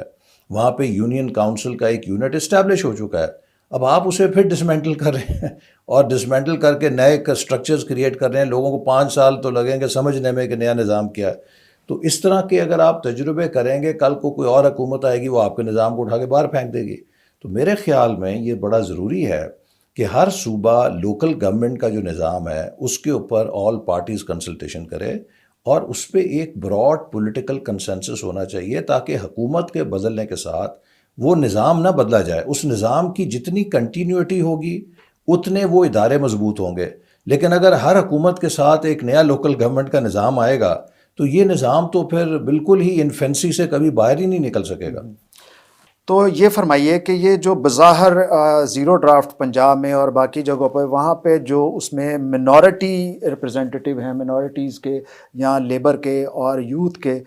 وہاں پہ یونین کاؤنسل کا ایک یونٹ اسٹیبلش ہو چکا ہے. اب آپ اسے پھر ڈسمینٹل کر رہے ہیں اور ڈسمینٹل کر کے نئے اسٹرکچرز کریٹ کر رہے ہیں. لوگوں کو 5 سال تو لگیں گے سمجھنے میں کہ نیا نظام کیا ہے. تو اس طرح کے اگر آپ تجربے کریں گے، کل کو کوئی اور حکومت آئے گی وہ آپ کے نظام کو اٹھا کے باہر پھینک دے گی. تو میرے خیال میں یہ بڑا ضروری ہے کہ ہر صوبہ لوکل گورنمنٹ کا جو نظام ہے اس کے اوپر آل پارٹیز کنسلٹیشن کرے اور اس پہ ایک براڈ پولیٹیکل کنسنسس ہونا چاہیے تاکہ حکومت کے بدلنے کے ساتھ وہ نظام نہ بدلا جائے. اس نظام کی جتنی کنٹینیوٹی ہوگی اتنے وہ ادارے مضبوط ہوں گے. لیکن اگر ہر حکومت کے ساتھ ایک نیا لوکل گورنمنٹ کا نظام آئے گا تو یہ نظام تو پھر بالکل ہی انفینسی سے کبھی باہر ہی نہیں نکل سکے گا. تو یہ فرمائیے کہ یہ جو بظاہر زیرو ڈرافٹ پنجاب میں اور باقی جگہوں پہ وہاں پہ جو اس میں منورٹی ریپرزینٹیو ہیں، منورٹیز کے یا لیبر کے اور یوتھ کے،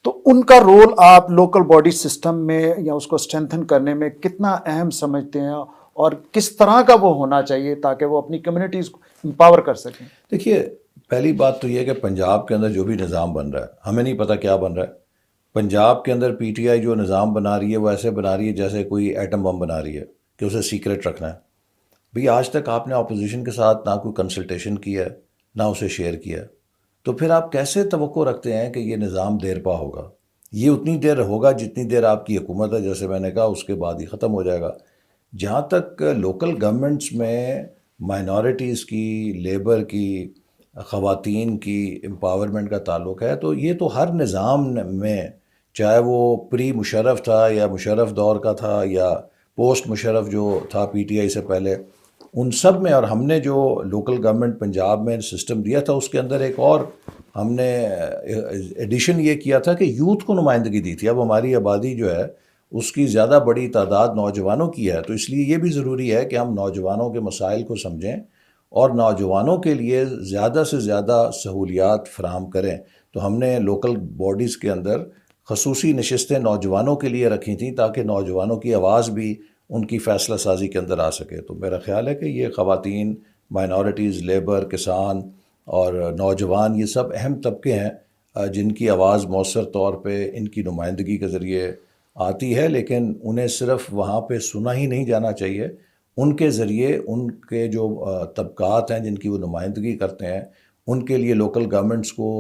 تو ان کا رول آپ لوکل باڈی سسٹم میں یا اس کو اسٹرینتھن کرنے میں کتنا اہم سمجھتے ہیں اور کس طرح کا وہ ہونا چاہیے تاکہ وہ اپنی کمیونٹیز کو امپاور کر سکیں؟ دیکھیے پہلی بات تو یہ ہے کہ پنجاب کے اندر جو بھی نظام بن رہا ہے ہمیں نہیں پتہ کیا بن رہا ہے. پنجاب کے اندر پی ٹی آئی جو نظام بنا رہی ہے وہ ایسے بنا رہی ہے جیسے کوئی ایٹم بم بنا رہی ہے کہ اسے سیکرٹ رکھنا ہے. بھئی آج تک آپ نے اپوزیشن کے ساتھ نہ کوئی کنسلٹیشن کیا ہے نہ اسے شیئر کیا ہے، تو پھر آپ کیسے توقع رکھتے ہیں کہ یہ نظام دیر پا ہوگا؟ یہ اتنی دیر ہوگا جتنی دیر آپ کی حکومت ہے، جیسے میں نے کہا اس کے بعد ہی ختم ہو جائے گا. جہاں تک لوکل گورنمنٹس میں مائنورٹیز کی، لیبر کی، خواتین کی امپاورمنٹ کا تعلق ہے تو یہ تو ہر نظام میں، چاہے وہ پری مشرف تھا یا مشرف دور کا تھا یا پوسٹ مشرف جو تھا پی ٹی آئی سے پہلے، ان سب میں. اور ہم نے جو لوکل گورنمنٹ پنجاب میں سسٹم دیا تھا اس کے اندر ایک اور ہم نے ایڈیشن یہ کیا تھا کہ یوتھ کو نمائندگی دی تھی. اب ہماری آبادی جو ہے اس کی زیادہ بڑی تعداد نوجوانوں کی ہے، تو اس لیے یہ بھی ضروری ہے کہ ہم نوجوانوں کے مسائل کو سمجھیں اور نوجوانوں کے لیے زیادہ سے زیادہ سہولیات فراہم کریں. تو ہم نے لوکل باڈیز کے اندر خصوصی نشستیں نوجوانوں کے لیے رکھی تھیں تاکہ نوجوانوں کی آواز بھی ان کی فیصلہ سازی کے اندر آ سکے. تو میرا خیال ہے کہ یہ خواتین، مائنورٹیز، لیبر، کسان اور نوجوان یہ سب اہم طبقے ہیں. جن کی آواز مؤثر طور پہ ان کی نمائندگی کے ذریعے آتی ہے، لیکن انہیں صرف وہاں پہ سنا ہی نہیں جانا چاہیے، ان کے ذریعے ان کے جو طبقات ہیں جن کی وہ نمائندگی کرتے ہیں ان کے لیے لوکل گورنمنٹس کو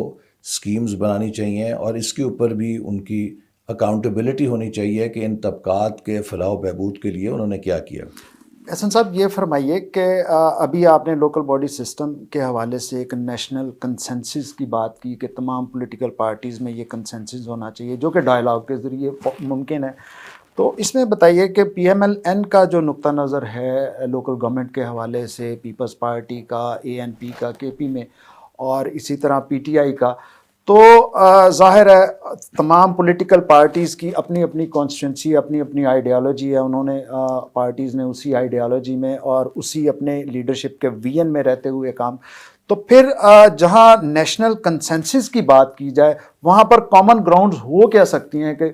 اسکیمز بنانی چاہیے، اور اس کے اوپر بھی ان کی اکاؤنٹیبلٹی ہونی چاہیے کہ ان طبقات کے فلاح و بہبود کے لیے انہوں نے کیا کیا۔ احسن صاحب یہ فرمائیے کہ ابھی آپ نے لوکل باڈی سسٹم کے حوالے سے ایک نیشنل کنسنسس کی بات کی کہ تمام پولیٹیکل پارٹیز میں یہ کنسنسس ہونا چاہیے جو کہ ڈائلاگ کے ذریعے ممکن ہے، تو اس میں بتائیے کہ پی ایم ایل این کا جو نقطہ نظر ہے لوکل گورنمنٹ کے حوالے سے، پیپلز پارٹی کا، اے این پی کا کے پی میں، اور اسی طرح پی ٹی آئی کا، تو ظاہر ہے تمام پولیٹیکل پارٹیز کی اپنی اپنی کانسٹیٹوئنسی، اپنی اپنی آئیڈیالوجی ہے، انہوں نے پارٹیز نے اسی آئیڈیالوجی میں اور اسی اپنے لیڈرشپ کے ویژن میں رہتے ہوئے کام، تو پھر جہاں نیشنل کنسنسس کی بات کی جائے وہاں پر کامن گراؤنڈز ہو کیا سکتی ہیں کہ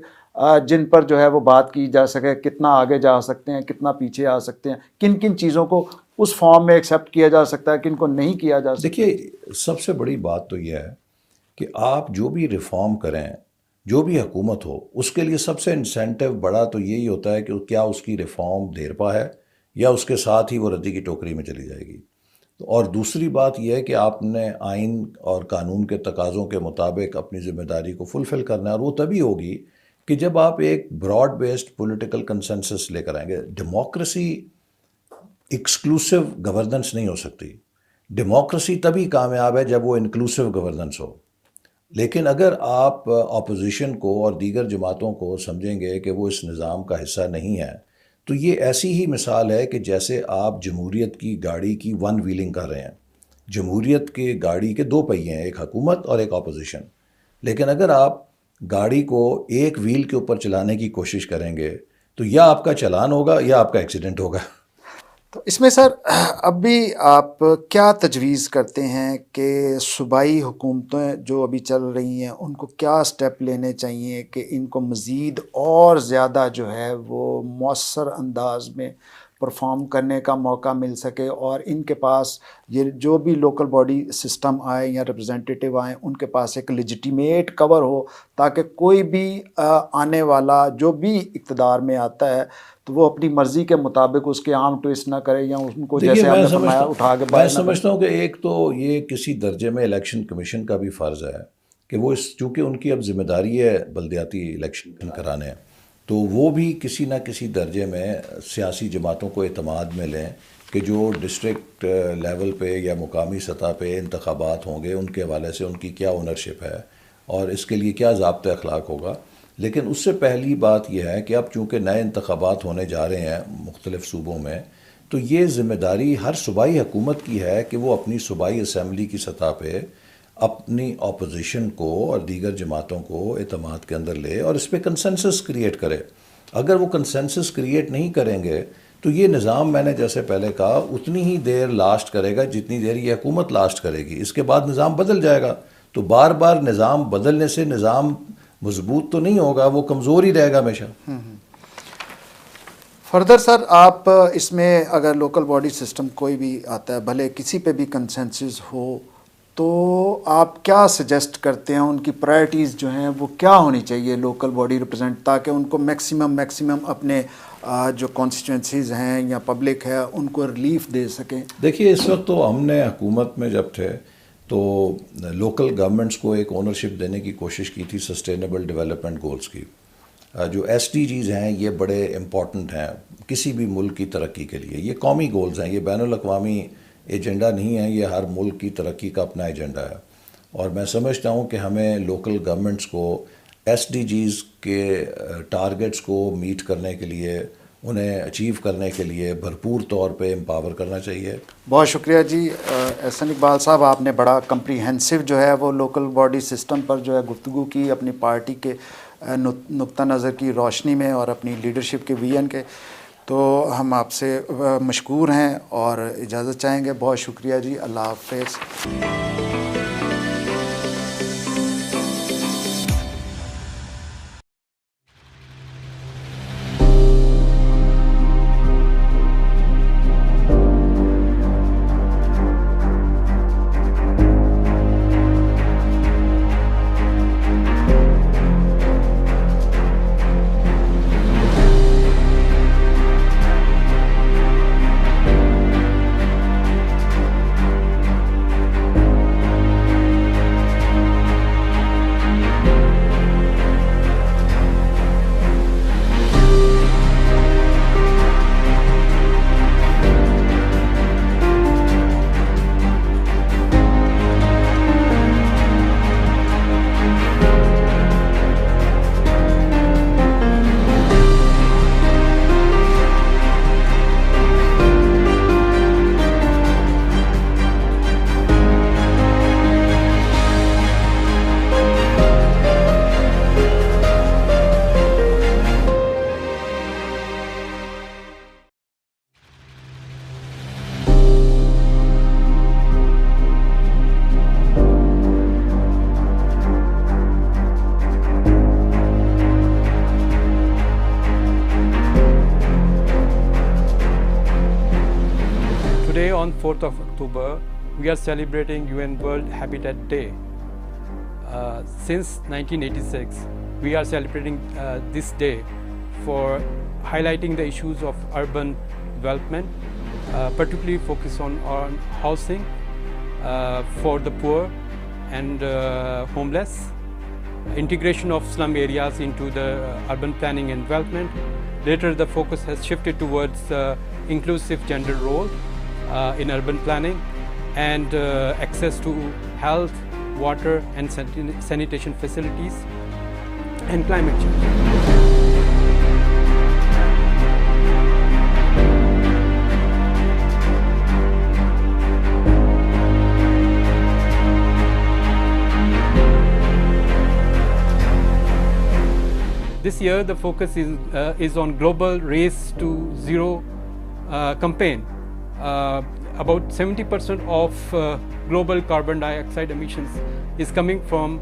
جن پر جو ہے وہ بات کی جا سکے، کتنا آگے جا سکتے ہیں، کتنا پیچھے آ سکتے ہیں، کن کن چیزوں کو اس فارم میں ایکسیپٹ کیا جا سکتا ہے، کن کو نہیں کیا جا سکتا؟ دیکھیے سب سے بڑی بات تو یہ ہے کہ آپ جو بھی ریفارم کریں، جو بھی حکومت ہو، اس کے لیے سب سے انسینٹیو بڑا تو یہی ہوتا ہے کہ کیا اس کی ریفارم دیر پا ہے یا اس کے ساتھ ہی وہ ردی کی ٹوکری میں چلی جائے گی۔ اور دوسری بات یہ ہے کہ آپ نے آئین اور قانون کے تقاضوں کے مطابق اپنی ذمہ داری کو فلفل کرنا ہے، اور وہ تبھی ہوگی کہ جب آپ ایک براڈ بیسڈ پولیٹیکل کنسنسس لے کر آئیں گے۔ ڈیموکریسی ایکسکلوسیو گورننس نہیں ہو سکتی، ڈیموکریسی تبھی کامیاب ہے جب وہ انکلوسیو گورننس ہو۔ لیکن اگر آپ اپوزیشن کو اور دیگر جماعتوں کو سمجھیں گے کہ وہ اس نظام کا حصہ نہیں ہے، تو یہ ایسی ہی مثال ہے کہ جیسے آپ جمہوریت کی گاڑی کی ون ویلنگ کر رہے ہیں۔ جمہوریت کے گاڑی کے دو پہیے ہیں، ایک حکومت اور ایک اپوزیشن، لیکن اگر آپ گاڑی کو ایک ویل کے اوپر چلانے کی کوشش کریں گے تو یا آپ کا چلان ہوگا یا آپ کا ایکسیڈنٹ ہوگا۔ تو اس میں سر اب بھی آپ کیا تجویز کرتے ہیں کہ صوبائی حکومتیں جو ابھی چل رہی ہیں ان کو کیا سٹیپ لینے چاہیے کہ ان کو مزید اور زیادہ جو ہے وہ مؤثر انداز میں پرفارم کرنے کا موقع مل سکے، اور ان کے پاس یہ جو بھی لوکل باڈی سسٹم آئے یا ریپرزینٹیٹیو آئیں ان کے پاس ایک لیجیٹیمیٹ کور ہو، تاکہ کوئی بھی آنے والا جو بھی اقتدار میں آتا ہے تو وہ اپنی مرضی کے مطابق اس کے عام ٹویسٹ نہ کرے یا ان کو جیسے ہم نے فرمایا اٹھا کے میں سمجھتا ہوں کہ ایک تو یہ کسی درجے میں الیکشن کمیشن کا بھی فرض ہے کہ وہ چونکہ ان کی اب ذمہ داری ہے بلدیاتی الیکشن کرانے، تو وہ بھی کسی نہ کسی درجے میں سیاسی جماعتوں کو اعتماد میں لیں کہ جو ڈسٹرکٹ لیول پہ یا مقامی سطح پہ انتخابات ہوں گے ان کے حوالے سے ان کی کیا اونرشپ ہے اور اس کے لیے کیا ضابطۂ اخلاق ہوگا۔ لیکن اس سے پہلی بات یہ ہے کہ اب چونکہ نئے انتخابات ہونے جا رہے ہیں مختلف صوبوں میں، تو یہ ذمہ داری ہر صوبائی حکومت کی ہے کہ وہ اپنی صوبائی اسمبلی کی سطح پہ اپنی اپوزیشن کو اور دیگر جماعتوں کو اعتماد کے اندر لے اور اس پہ کنسنسس کریٹ کرے۔ اگر وہ کنسنسس کریٹ نہیں کریں گے تو یہ نظام، میں نے جیسے پہلے کہا، اتنی ہی دیر لاسٹ کرے گا جتنی دیر یہ حکومت لاسٹ کرے گی، اس کے بعد نظام بدل جائے گا۔ تو بار بار نظام بدلنے سے نظام مضبوط تو نہیں ہوگا، وہ کمزور ہی رہے گا ہمیشہ۔ فردر سر آپ اس میں اگر لوکل باڈی سسٹم کوئی بھی آتا ہے، بھلے کسی پہ بھی کنسنسس ہو، تو آپ کیا سجیسٹ کرتے ہیں ان کی پرائرٹیز جو ہیں وہ کیا ہونی چاہیے لوکل باڈی ریپرزینٹ، تاکہ ان کو میکسیمم اپنے جو کانسٹیٹوئنسیز ہیں یا پبلک ہے ان کو ریلیف دے سکیں؟ دیکھیے اس وقت تو ہم نے حکومت میں جب تھے تو لوکل گورنمنٹس کو ایک اونرشپ دینے کی کوشش کی تھی سسٹینیبل ڈیولپمنٹ گولز کی۔ جو ایس ڈی جیز ہیں یہ بڑے امپورٹنٹ ہیں کسی بھی ملک کی ترقی کے لیے، یہ قومی گولز ہیں، یہ بین الاقوامی ایجنڈا نہیں ہے، یہ ہر ملک کی ترقی کا اپنا ایجنڈا ہے۔ اور میں سمجھتا ہوں کہ ہمیں لوکل گورنمنٹس کو ایس ڈی جیز کے ٹارگٹس کو میٹ کرنے کے لیے، انہیں اچیو کرنے کے لیے بھرپور طور پہ امپاور کرنا چاہیے۔ بہت شکریہ جی احسن اقبال صاحب، آپ نے بڑا کمپریہنسو جو ہے وہ لوکل باڈی سسٹم پر جو ہے گفتگو کی، اپنی پارٹی کے نقطہ نظر کی روشنی میں اور اپنی لیڈرشپ کے ویژن کے، تو ہم آپ سے مشکور ہیں اور اجازت چاہیں گے۔ بہت شکریہ جی، اللہ حافظ۔ on 4th of October, we are celebrating UN World Habitat Day. Since 1986, we are celebrating this day for highlighting the issues of urban development, particularly focus on housing for the poor and homeless, integration of slum areas into the urban planning and development. Later, the focus has shifted towards inclusive gender role in urban planning and access to health, water and sanitation facilities and climate change. This year, the focus is on Global Race to Zero campaign. About 70% of global carbon dioxide emissions is coming from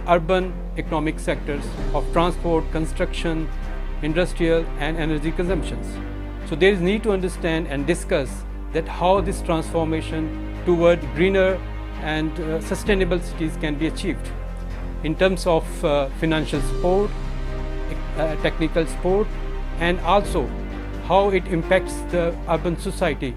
urban economic sectors of transport, construction, industrial and energy consumptions. So there is need to understand and discuss that how this transformation toward greener and sustainable cities can be achieved in terms of financial support, technical support, and also how it impacts the urban society.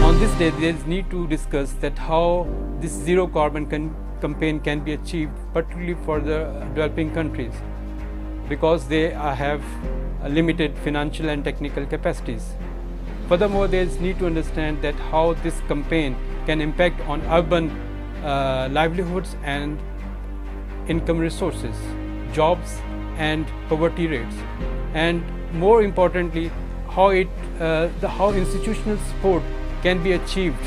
On this day, there is need to discuss that how this zero carbon campaign can be achieved, particularly for the developing countries, because they have limited financial and technical capacities. Furthermore, there is need to understand that how this campaign can impact on urban livelihoods and income resources, jobs and poverty rates, and more importantly, how how institutional support can be achieved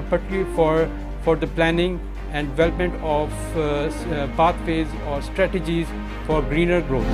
particularly for the planning and development of pathways or strategies for greener growth.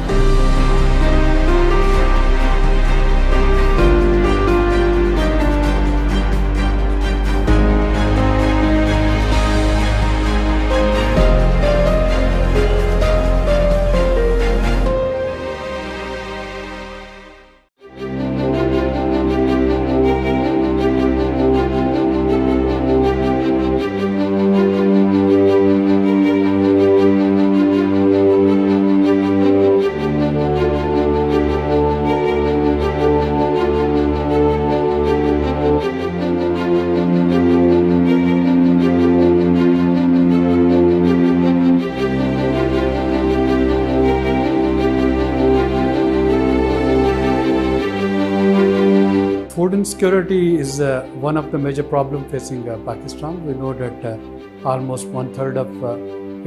Food insecurity is one of the major problems facing Pakistan. We know that almost 1/3 of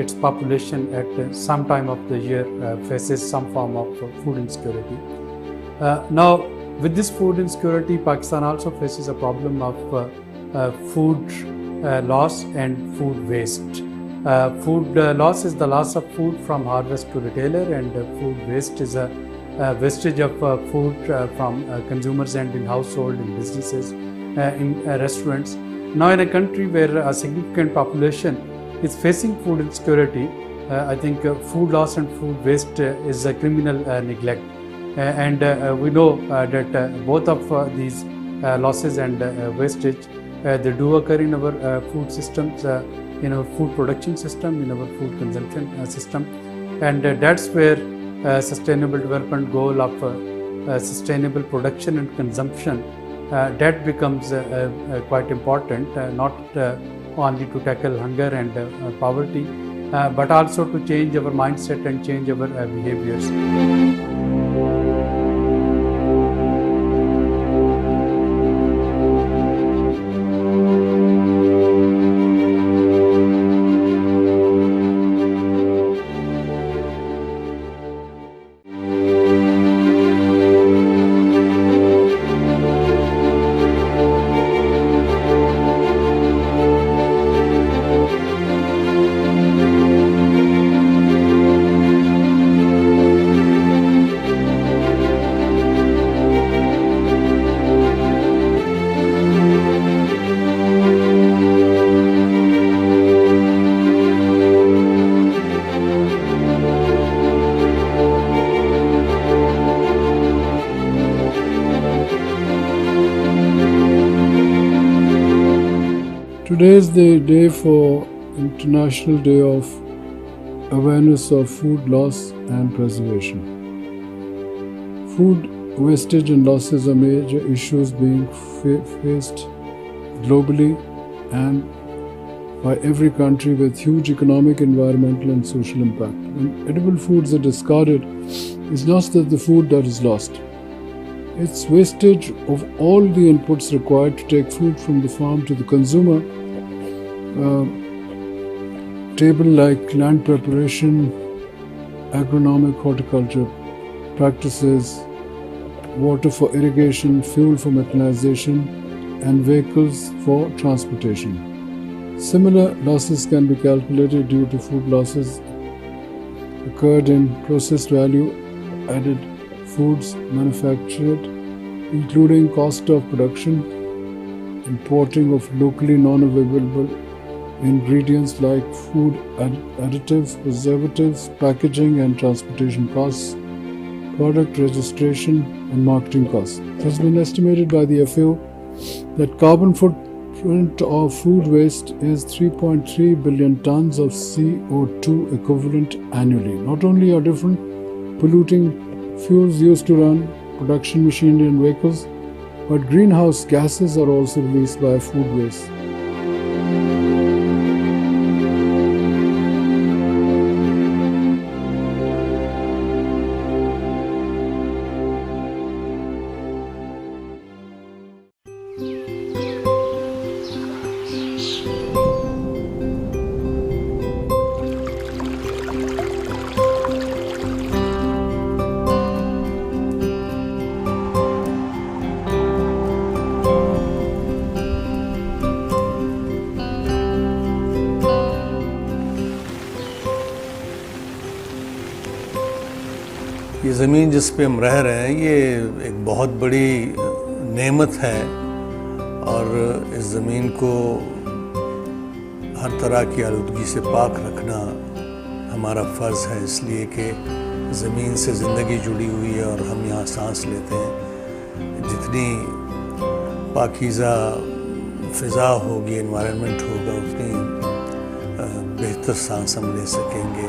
its population at some time of the year faces some form of food insecurity. Now, with this food insecurity, Pakistan also faces a problem of food loss and food waste. Food loss is the loss of food from harvest to retailer, and food waste is a wastage of food from consumers and in household, in businesses, in restaurants. Now, in a country where a significant population is facing food insecurity, I think food loss and food waste is a criminal neglect. And we know that both of these losses and wastage, they do occur in our food systems, in our food production system, in our food consumption system. And that's where sustainable development goal of sustainable production and consumption, that becomes quite important, not only to tackle hunger and poverty, but also to change our mindset and change our behaviors. Today is the day for International Day of Awareness of Food Loss and Preservation. Food wastage and losses are major issues being faced globally and by every country with huge economic, environmental and social impact. When edible foods are discarded, it's not that the food that is lost. It's wastage of all the inputs required to take food from the farm to the consumer. Table like land preparation, agronomic horticulture practices, water for irrigation, fuel for mechanization, and vehicles for transportation. Similar losses can be calculated due to food losses occurred in processed value added foods manufactured, including cost of production, importing of locally non-available ingredients like food additives, preservatives, packaging and transportation costs, product registration and marketing costs. It has been estimated by the FAO that carbon footprint of food waste is 3.3 billion tons of CO2 equivalent annually. Not only are different polluting fuels used to run production machinery and vehicles, but greenhouse gases are also released by food waste. یہ زمین جس پہ ہم رہ رہے ہیں یہ ایک بہت بڑی نعمت ہے اور اس زمین کو ہر طرح کی آلودگی سے پاک رکھنا ہمارا فرض ہے، اس لیے کہ زمین سے زندگی جڑی ہوئی ہے اور ہم یہاں سانس لیتے ہیں. جتنی پاکیزہ فضا ہوگی، انوائرمنٹ ہوگا، اتنی بہتر سانس ہم لے سکیں گے.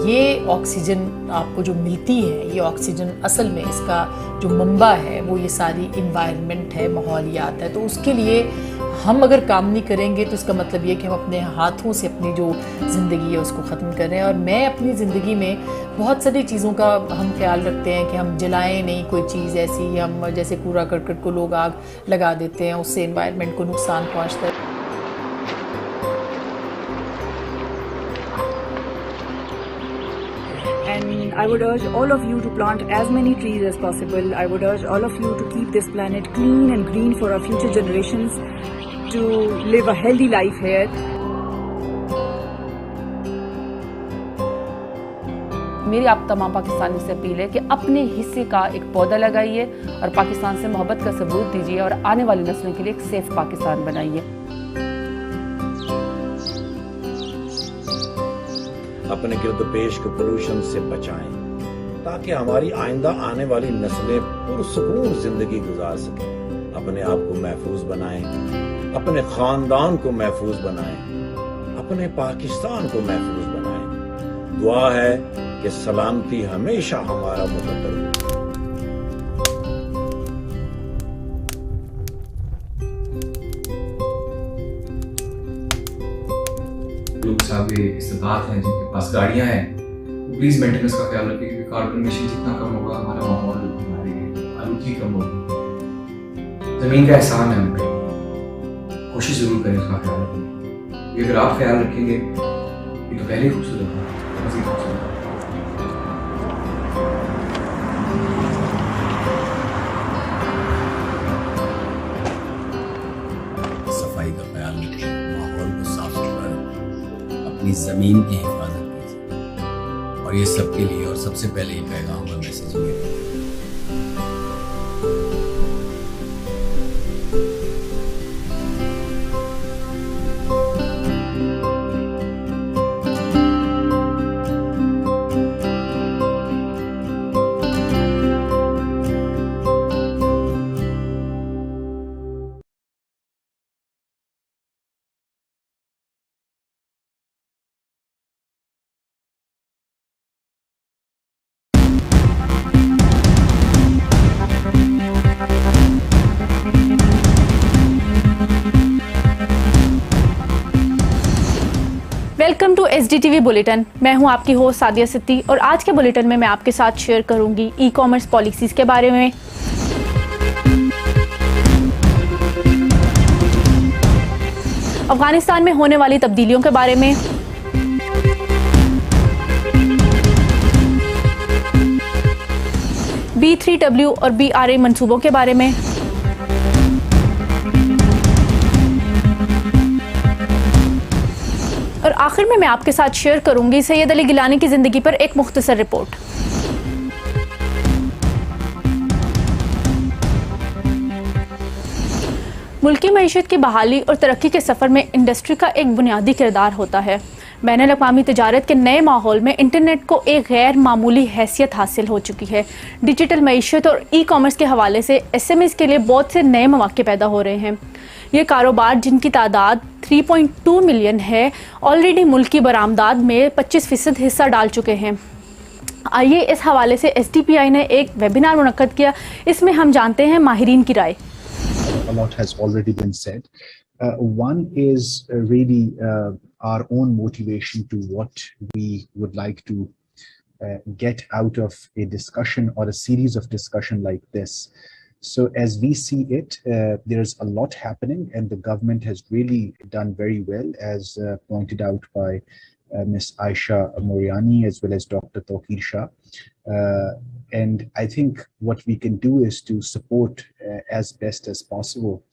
یہ آکسیجن آپ کو جو ملتی ہے، یہ آکسیجن اصل میں اس کا جو منبع ہے وہ یہ ساری انوائرمنٹ ہے، ماحولیات ہے. تو اس کے لیے ہم اگر کام نہیں کریں گے تو اس کا مطلب یہ کہ ہم اپنے ہاتھوں سے اپنی جو زندگی ہے اس کو ختم کر رہے ہیں. اور میں اپنی زندگی میں بہت ساری چیزوں کا ہم خیال رکھتے ہیں کہ ہم جلائیں نہیں کوئی چیز ایسی، ہم جیسے کوڑا کرکٹ کو لوگ آگ لگا دیتے ہیں، اس سے انوائرمنٹ کو نقصان پہنچتا ہے. And I would urge all of you to plant as many trees as possible. I would urge all of you to keep this planet clean and green for our future generations, to live a healthy life here. میری آپ تمام پاکستانی سے appeal ہے کہ اپنے حصے کا ایک پودا لگائیے اور پاکستان سے محبت کا ثبوت دیجیے اور آنے والی نسلوں کے لیے ایک سیف پاکستان بنائیے. اپنے گرد پیش کو پولوشن سے بچائیں تاکہ ہماری آئندہ آنے والی نسلیں پرسکون زندگی گزار سکیں. اپنے آپ کو محفوظ بنائیں، اپنے خاندان کو محفوظ بنائیں، اپنے پاکستان کو محفوظ بنائیں. دعا ہے کہ سلامتی ہمیشہ ہمارا مقدر ہو. لوگ صاحب استطاعت ہیں جن کے پاس گاڑیاں ہیں، پلیز مینٹیننس کا خیال رکھیں کیونکہ کاربن ایمیشن جتنا کم ہوگا ہمارا ماحول ہماری آلودگی کم ہوگی. زمین کا احسان ہے ہم پہ، کوشش ضرور کریں اس کا خیال رکھیں. یہ اگر آپ خیال رکھیں گے یہ تو پہلے خوبصورت ہے، مزید خوبصورت ہے. صفائی کا خیال رکھیں، ماحول کو صاف ستھرا رکھیں، اپنی زمین کی حفاظت کیجیے. اور یہ سب کے لیے اور سب سے پہلے یہ پیغام اور میسیج ہے वेलकम टू SDTV बुलेटिन। मैं हूं आपकी होस्ट सादिया सिद्दी और आज के बुलेटिन में मैं आपके साथ शेयर करूंगी ई-कॉमर्स पॉलिसीज़ के बारे में, अफगानिस्तान में होने वाली तब्दीलियों के बारे में, B3W और BRA मंसूबों के बारे में, और आखिर में मैं आपके साथ शेयर करूंगी सैयद अली गिलानी की ज़िंदगी पर एक मुख्तसर रिपोर्ट। मुल्की मईशत की बहाली और तरक्की के सफ़र में इंडस्ट्री का एक बुनियादी किरदार होता है। बैनुल-अक़वामी तजारत के नए माहौल में इंटरनेट को एक गैर मामूली हैसियत हासिल हो चुकी है। डिजिटल मईशत और ई-कॉमर्स के हवाले से SMEs के लिए बहुत से नए मौके पैदा हो रहे हैं। ये कारोबार जिनकी तादाद 3.2 मिलियन है, ऑलरेडी मुल्की बरामदात में 25% हिस्सा डाल चुके हैं। आइए इस हवाले से SDPI ने एक वेबिनार मुनक्कद किया, इसमें हम जानते हैं माहिरीन की राय। A lot has already been said. One is really our own motivation to what we would like to get out of a discussion or a series of discussion like this. So as we see it, there's a lot happening and the government has really done very well, as pointed out by Ms. Aisha Moriani as well as Dr. Tawqir Shah. And I think what we can do is to support as best as possible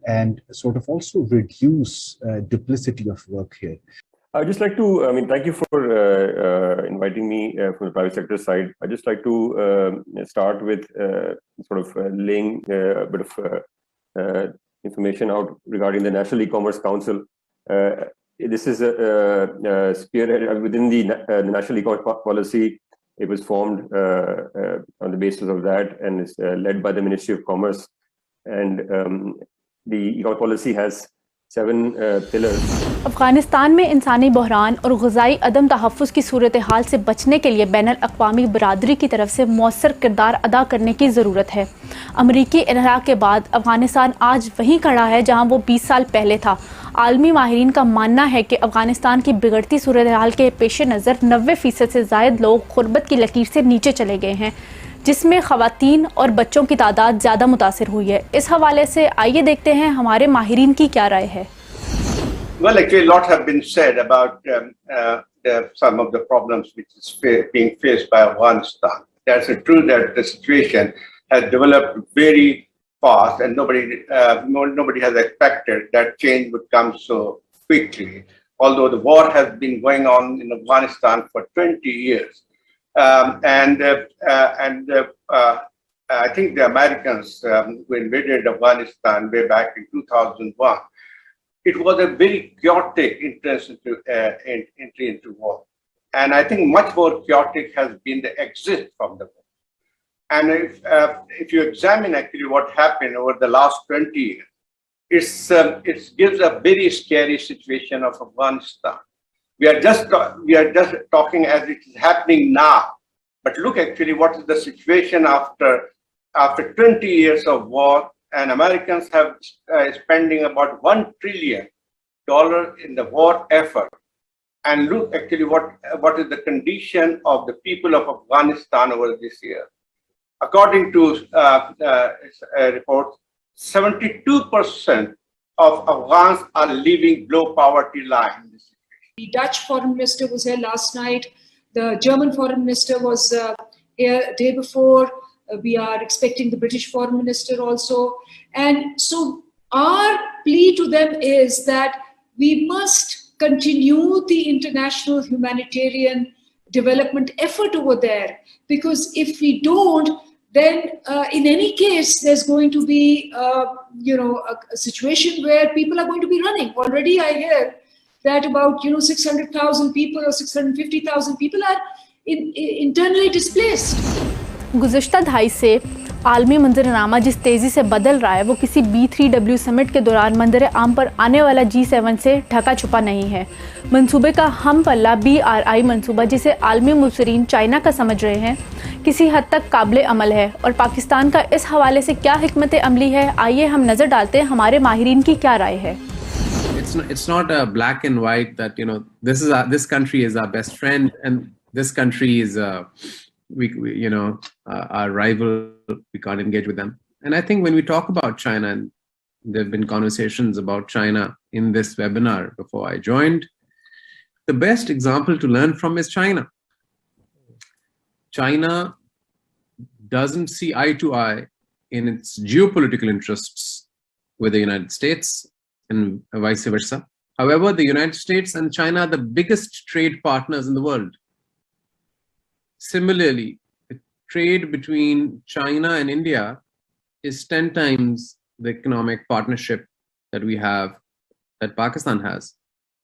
and sort of also reduce duplicity of work here. I'd just like to, thank you for inviting me from the private sector side. I'd just like to start with sort of laying a bit of information out regarding the National E-Commerce Council. This is a spearhead within the National E-Commerce Policy. It was formed on the basis of that and is led by the Ministry of Commerce. And the E-Commerce Policy has 7 pillars. Afghanistan में इंसानी बहरान और ग़िज़ाई अदम तहफ़्फ़ुज़ की सूरत हाल से बचने के लिए बैनुल-अक़वामी बरादरी की तरफ से मौसर किरदार अदा करने की ज़रूरत है। अमरीकी इन्हराह के बाद अफ़गानिस्तान आज वहीं खड़ा है जहां वो 20 साल पहले था। आलमी माहिरीन का मानना है कि अफ़गानिस्तान की बिगड़ती सूरत हाल के पेश नज़र 90% से ज़ायद लोग ग़ुरबत की लकीर से नीचे चले गए हैं, जिसमें ख़वातीन और बच्चों की तादाद ज़्यादा मुतासिर हुई है। इस हवाले से आइए देखते हैं हमारे माहिरीन की क्या राय है। Well, actually, a lot have been said about some of the problems which is being faced by Afghanistan. That's true that the situation has developed very fast, and nobody has expected that change would come so quickly. Although the war has been going on in Afghanistan for 20 years, I think the Americans who invaded Afghanistan way back in 2001. It was a very chaotic entry into war. And I think much more chaotic has been the exit from the war. And if you examine actually what happened over the last 20 years, it gives a very scary situation of Afghanistan. We are just talking as it is happening now. But look actually what is the situation after 20 years of war. And Americans have spending about $1 trillion in the war effort. And look actually what is the condition of the people of Afghanistan over this year. According to reports, 72% of Afghans are living below poverty line. The Dutch foreign minister was here last night. The German foreign minister was here a day before. We are expecting the British foreign minister also. And so our plea to them is that we must continue the international humanitarian development effort over there. Because if we don't, then in any case, there's going to be, a situation where people are going to be running. Already I hear that about, 600,000 people or 650,000 people are internally displaced. गुज़श्ता दहाई से आलमी मंजरनामा जिस तेज़ी से बदल रहा है वो किसी B3W समिट के दौरान मंजर आम पर आने वाला G7 से ढका छुपा नहीं है। मंसूबे का हम पल्ला BRI मंसूबा, जिसे आलमी मुबसरीन चाइना का समझ रहे हैं, किसी हद तक काबिल अमल है और पाकिस्तान का इस हवाले से क्या हिकमत अमली है, आइए हम नज़र डालते हैं हमारे माहिरीन की क्या राय है। It's it's not a black and white that, you know, this country is our best friend and this country is our rival. We can't engage with them. And I think when we talk about China, and there have been conversations about China in this webinar before I joined, the best example to learn from is China. China doesn't see eye to eye in its geopolitical interests with the United States and vice versa. However, the United States and China are the biggest trade partners in the world. Similarly, the trade between China and India is 10 times the economic partnership that we have, that Pakistan has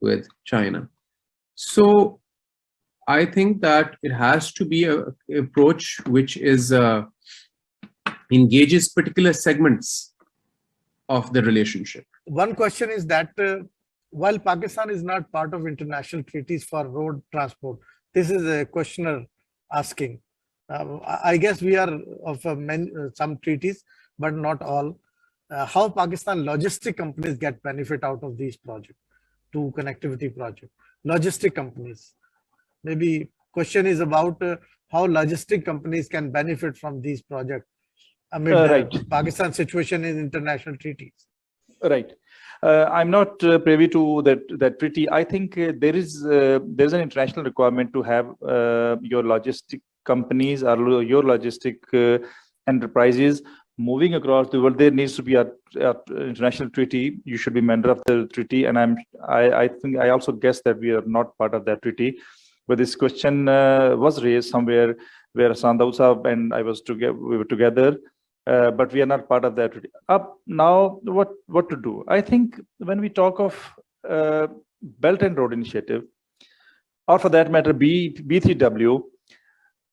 with China. So I think that it has to be an approach which is engages particular segments of the relationship. One question is that while Pakistan is not part of international treaties for road transport, this is a questioner asking. I guess we are of some treaties, but not all. How Pakistan logistic companies get benefit out of these projects, to connectivity project? Logistic companies. Maybe question is about how logistic companies can benefit from these projects amid Pakistan's situation in international treaties. Right. I'm not privy to that treaty. I think there's an international requirement to have your logistic companies or your logistic enterprises moving across the world. There needs to be an international treaty. You should be member of the treaty, and I think I also guess that we are not part of that treaty. But this question was raised somewhere where Hasan Dawood Sahab and I we were together. But we are not part of that. Now, what to do? I think when we talk of Belt and Road Initiative, or for that matter, B3W,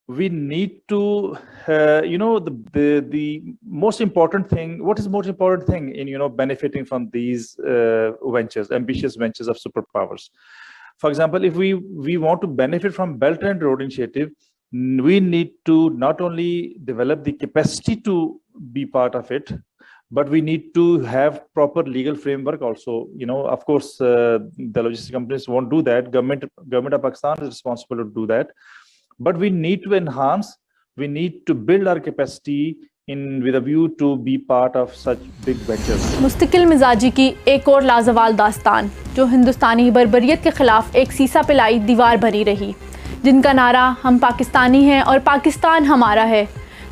we need to, the most important thing. What is the most important thing in benefiting from these ventures, ambitious ventures of superpowers? For example, if we want to benefit from Belt and Road Initiative, we need to not only develop the capacity to be part of it, but we need to have proper legal framework also. Of course, the logistic companies won't do that. Government of Pakistan is responsible to do that. But we need to enhance, we need to build our capacity with a view to be part of such big ventures. मुस्तकिल मिजाजी की एक और लाजवाल दास्तान, जो हिंदुस्तानी बर्बरियत के खिलाफ एक सीसा पिलाई दीवार बनी रही, जिनका नारा हम पाकिस्तानी हैं और पाकिस्तान हमारा है।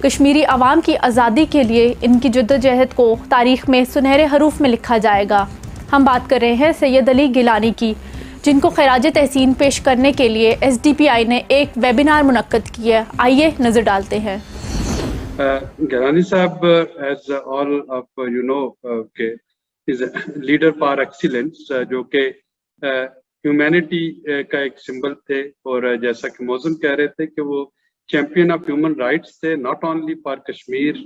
कश्मीरी आवाम की आज़ादी के लिए इनकी जद्दोजहद को तारीख़ में सुनहरे हरूफ में लिखा जाएगा। हम बात कर रहे हैं सैयद अली गिलानी की, जिनको खैराज तहसीन पेश करने के लिए SDPI ने एक वेबिनार मुनक्कद किया। आइए नज़र डालते हैं। गिलानी साहब, as all of you know, is a leader par excellence, जो कि ह्यूमैनिटी का एक सिंबल थे, और जैसा कि मौजूम कह रहे थे कि वो चैंपियन ऑफ ह्यूमन राइट्स थे, नॉट ओनली फॉर कश्मीर,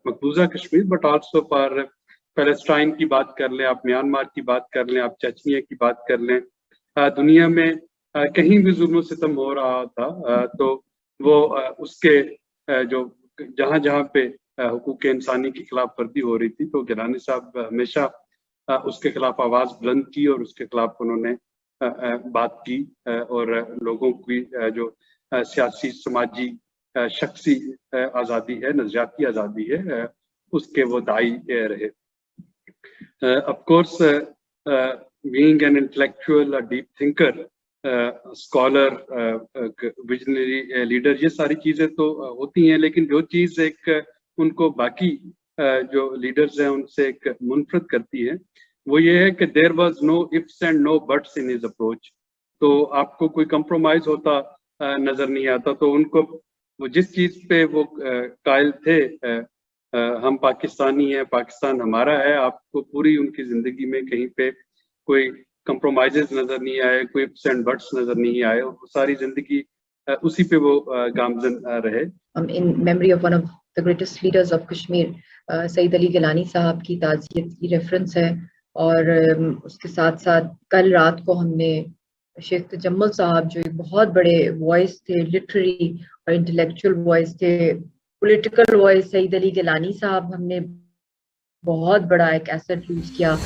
मकबूजा Kashmir, but also for Palestine की बात कर लें आप, म्यांमार की बात कर लें आप, चेचनिया की बात कर लें, दुनिया में कहीं भी जुल्म सितम हो रहा था तो वो उसके जो जहाँ पे हुकूक इंसानी की खिलाफ वर्जी हो रही थी, तो गिलानी साहब हमेशा उसके खिलाफ आवाज़ बुलंद की और उसके खिलाफ उन्होंने बात की, और लोगों की जो सियासी, समाजी, शख्सी आज़ादी है, नज़रियाती आज़ादी है, उसके वो दाई रहे। Of course, being an intellectual, a deep thinker, scholar, visionary leader, ये सारी चीज़ें तो होती हैं, लेकिन जो चीज़ एक उनको बाकी जो लीडर्स हैं उनसे एक मुनफरद करती है, वो ये है कि there was no ifs and no buts in his approach। तो आपको कोई compromise होता नजर नहीं आता। तो उनको वो जिस चीज़ पे वो कायल थे, हम पाकिस्तानी हैं, पाकिस्तान हमारा है, आपको पूरी उनकी ज़िंदगी में कहीं पे कोई compromises नजर नहीं आए, कोई ifs and buts नजर नहीं आए, और वो सारी ज़िंदगी उसी पे वो गामज़न रहे। In memory of one of the greatest leaders of Kashmir, Saeed Ali Gilani साहब की ताज़ियत की रेफरेंस है, और उसके साथ साथ कल रात को हमने शेख तजम्मुल साहब, जो एक बहुत बड़े वॉइस थे, लिटरेरी और इंटेलेक्चुअल वॉइस थे, पॉलिटिकल वॉइस, सईद अली गिलानी साहब हमने बहुत बड़ा एक एसेट लूज किया।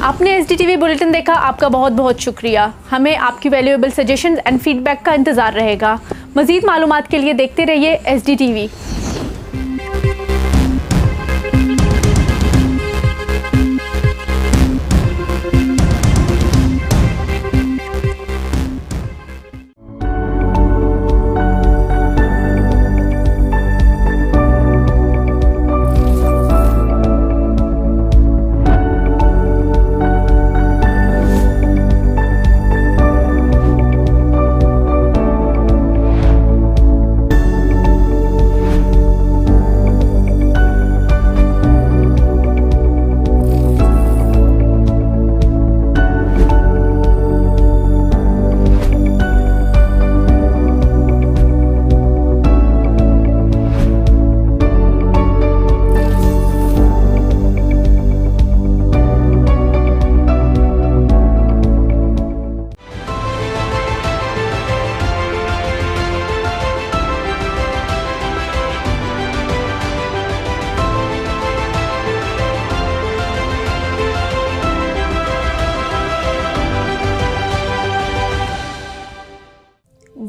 आपने SDTV बुलेटिन देखा, आपका बहुत बहुत शुक्रिया। हमें आपकी वैल्यूएबल सजेशंस एंड फीडबैक का इंतज़ार रहेगा। मज़ीद मालूमात के लिए देखते रहिए SDTV।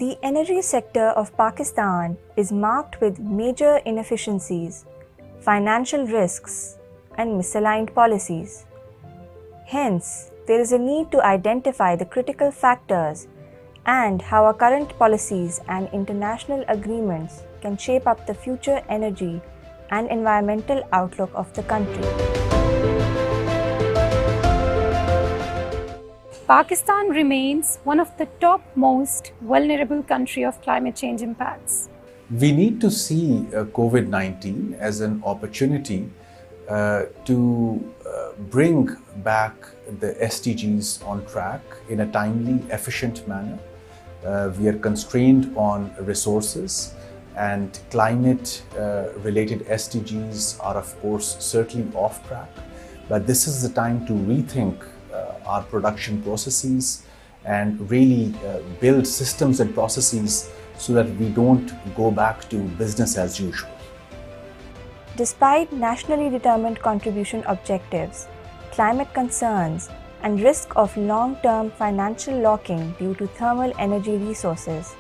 The energy sector of Pakistan is marked with major inefficiencies, financial risks, and misaligned policies. Hence, there is a need to identify the critical factors and how our current policies and international agreements can shape up the future energy and environmental outlook of the country. Pakistan remains one of the top most vulnerable country of climate change impacts. We need to see COVID-19 as an opportunity to bring back the SDGs on track in a timely, efficient manner. We are constrained on resources, and climate-related SDGs are, of course, certainly off track. But this is the time to rethink our production processes and really build systems and processes so that we don't go back to business as usual. Despite nationally determined contribution objectives, climate concerns, and risk of long-term financial locking due to thermal energy resources,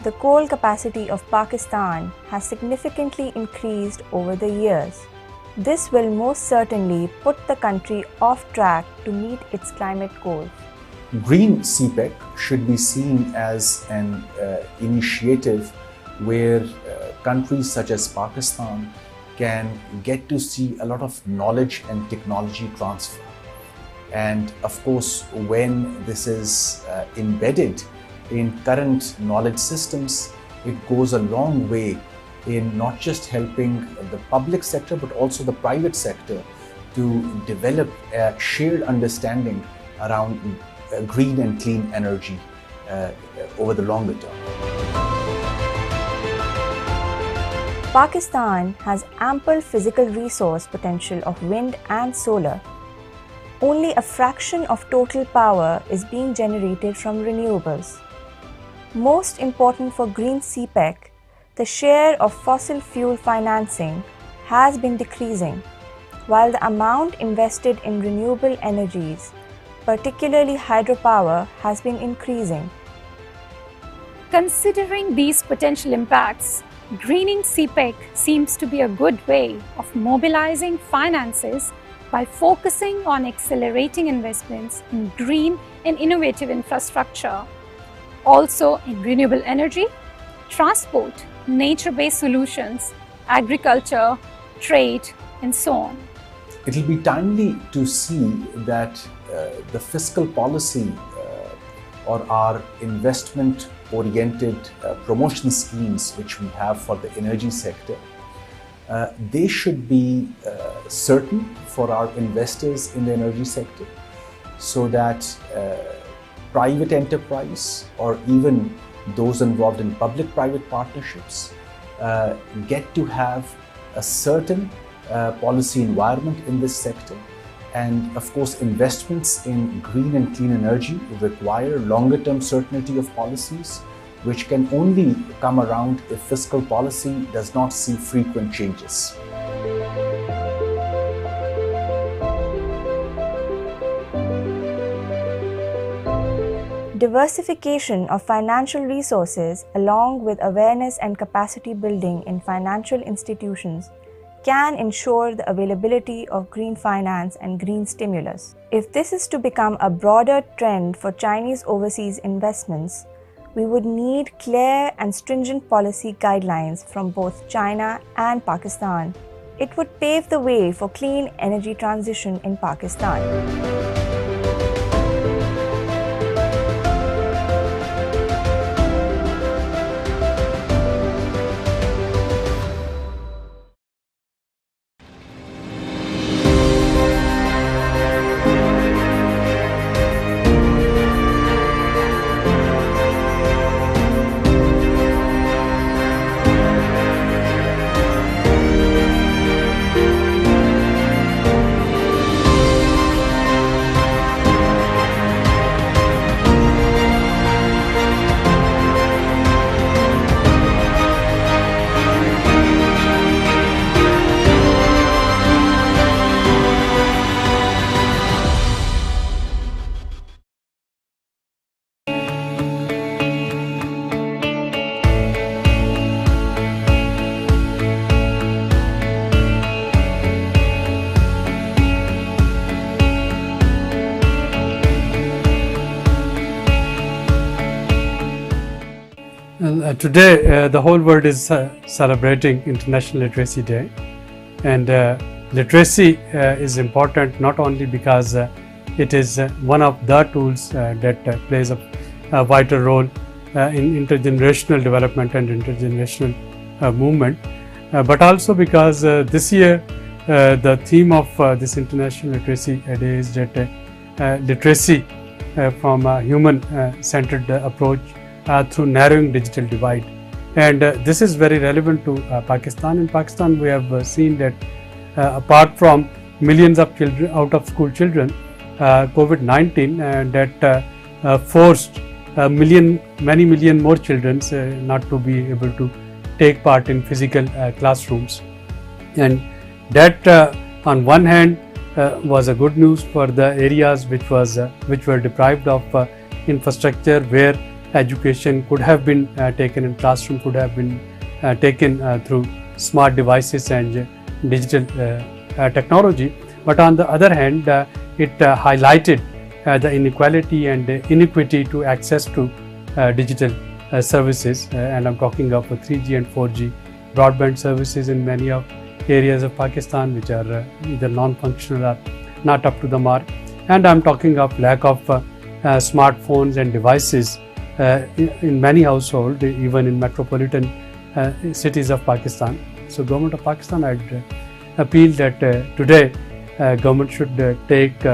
the coal capacity of Pakistan has significantly increased over the years. This will most certainly put the country off track to meet its climate goals. Green CPEC should be seen as an initiative where countries such as Pakistan can get to see a lot of knowledge and technology transfer. And of course, when this is embedded in current knowledge systems, it goes a long way in not just helping the public sector, but also the private sector to develop a shared understanding around green and clean energy over the longer term. Pakistan has ample physical resource potential of wind and solar. Only a fraction of total power is being generated from renewables. Most important for Green CPEC, the share of fossil fuel financing has been decreasing, while the amount invested in renewable energies, particularly hydropower, has been increasing. Considering these potential impacts, greening CPEC seems to be a good way of mobilizing finances by focusing on accelerating investments in green and innovative infrastructure, also in renewable energy, transport, nature-based solutions, agriculture, trade, and so on. It will be timely to see that the fiscal policy or our investment-oriented promotion schemes which we have for the energy sector, they should be certain for our investors in the energy sector, so that private enterprise or even those involved in public-private partnerships get to have a certain policy environment in this sector. And of course, investments in green and clean energy require longer-term certainty of policies, which can only come around if fiscal policy does not see frequent changes. diversification of financial resources, along with awareness and capacity building in financial institutions, can ensure the availability of green finance and green stimulus. If this is to become a broader trend for Chinese overseas investments, we would need clear and stringent policy guidelines from both China and Pakistan. It would pave the way for clean energy transition in Pakistan. Today, the whole world is celebrating International Literacy Day, and literacy is important not only because it is one of the tools that plays a vital role in intergenerational development and intergenerational movement, but also because this year the theme of this International Literacy Day is that literacy from a human-centered approach through narrowing digital divide, and this is very relevant to Pakistan. In Pakistan, we have seen that apart from millions of children, out-of-school children, COVID-19 that forced many million more children not to be able to take part in physical classrooms, and that on one hand was a good news for the areas which were deprived of infrastructure, where education could have been taken in classroom, could have been taken through smart devices and digital technology. But on the other hand, it highlighted the inequality and inequity to access to digital services, and I'm talking of 3G and 4G broadband services in many of areas of Pakistan which are either non-functional or not up to the mark, and I'm talking of lack of smartphones and devices in many households, even in metropolitan cities of Pakistan. So government of Pakistan, I'd appeal that today government should take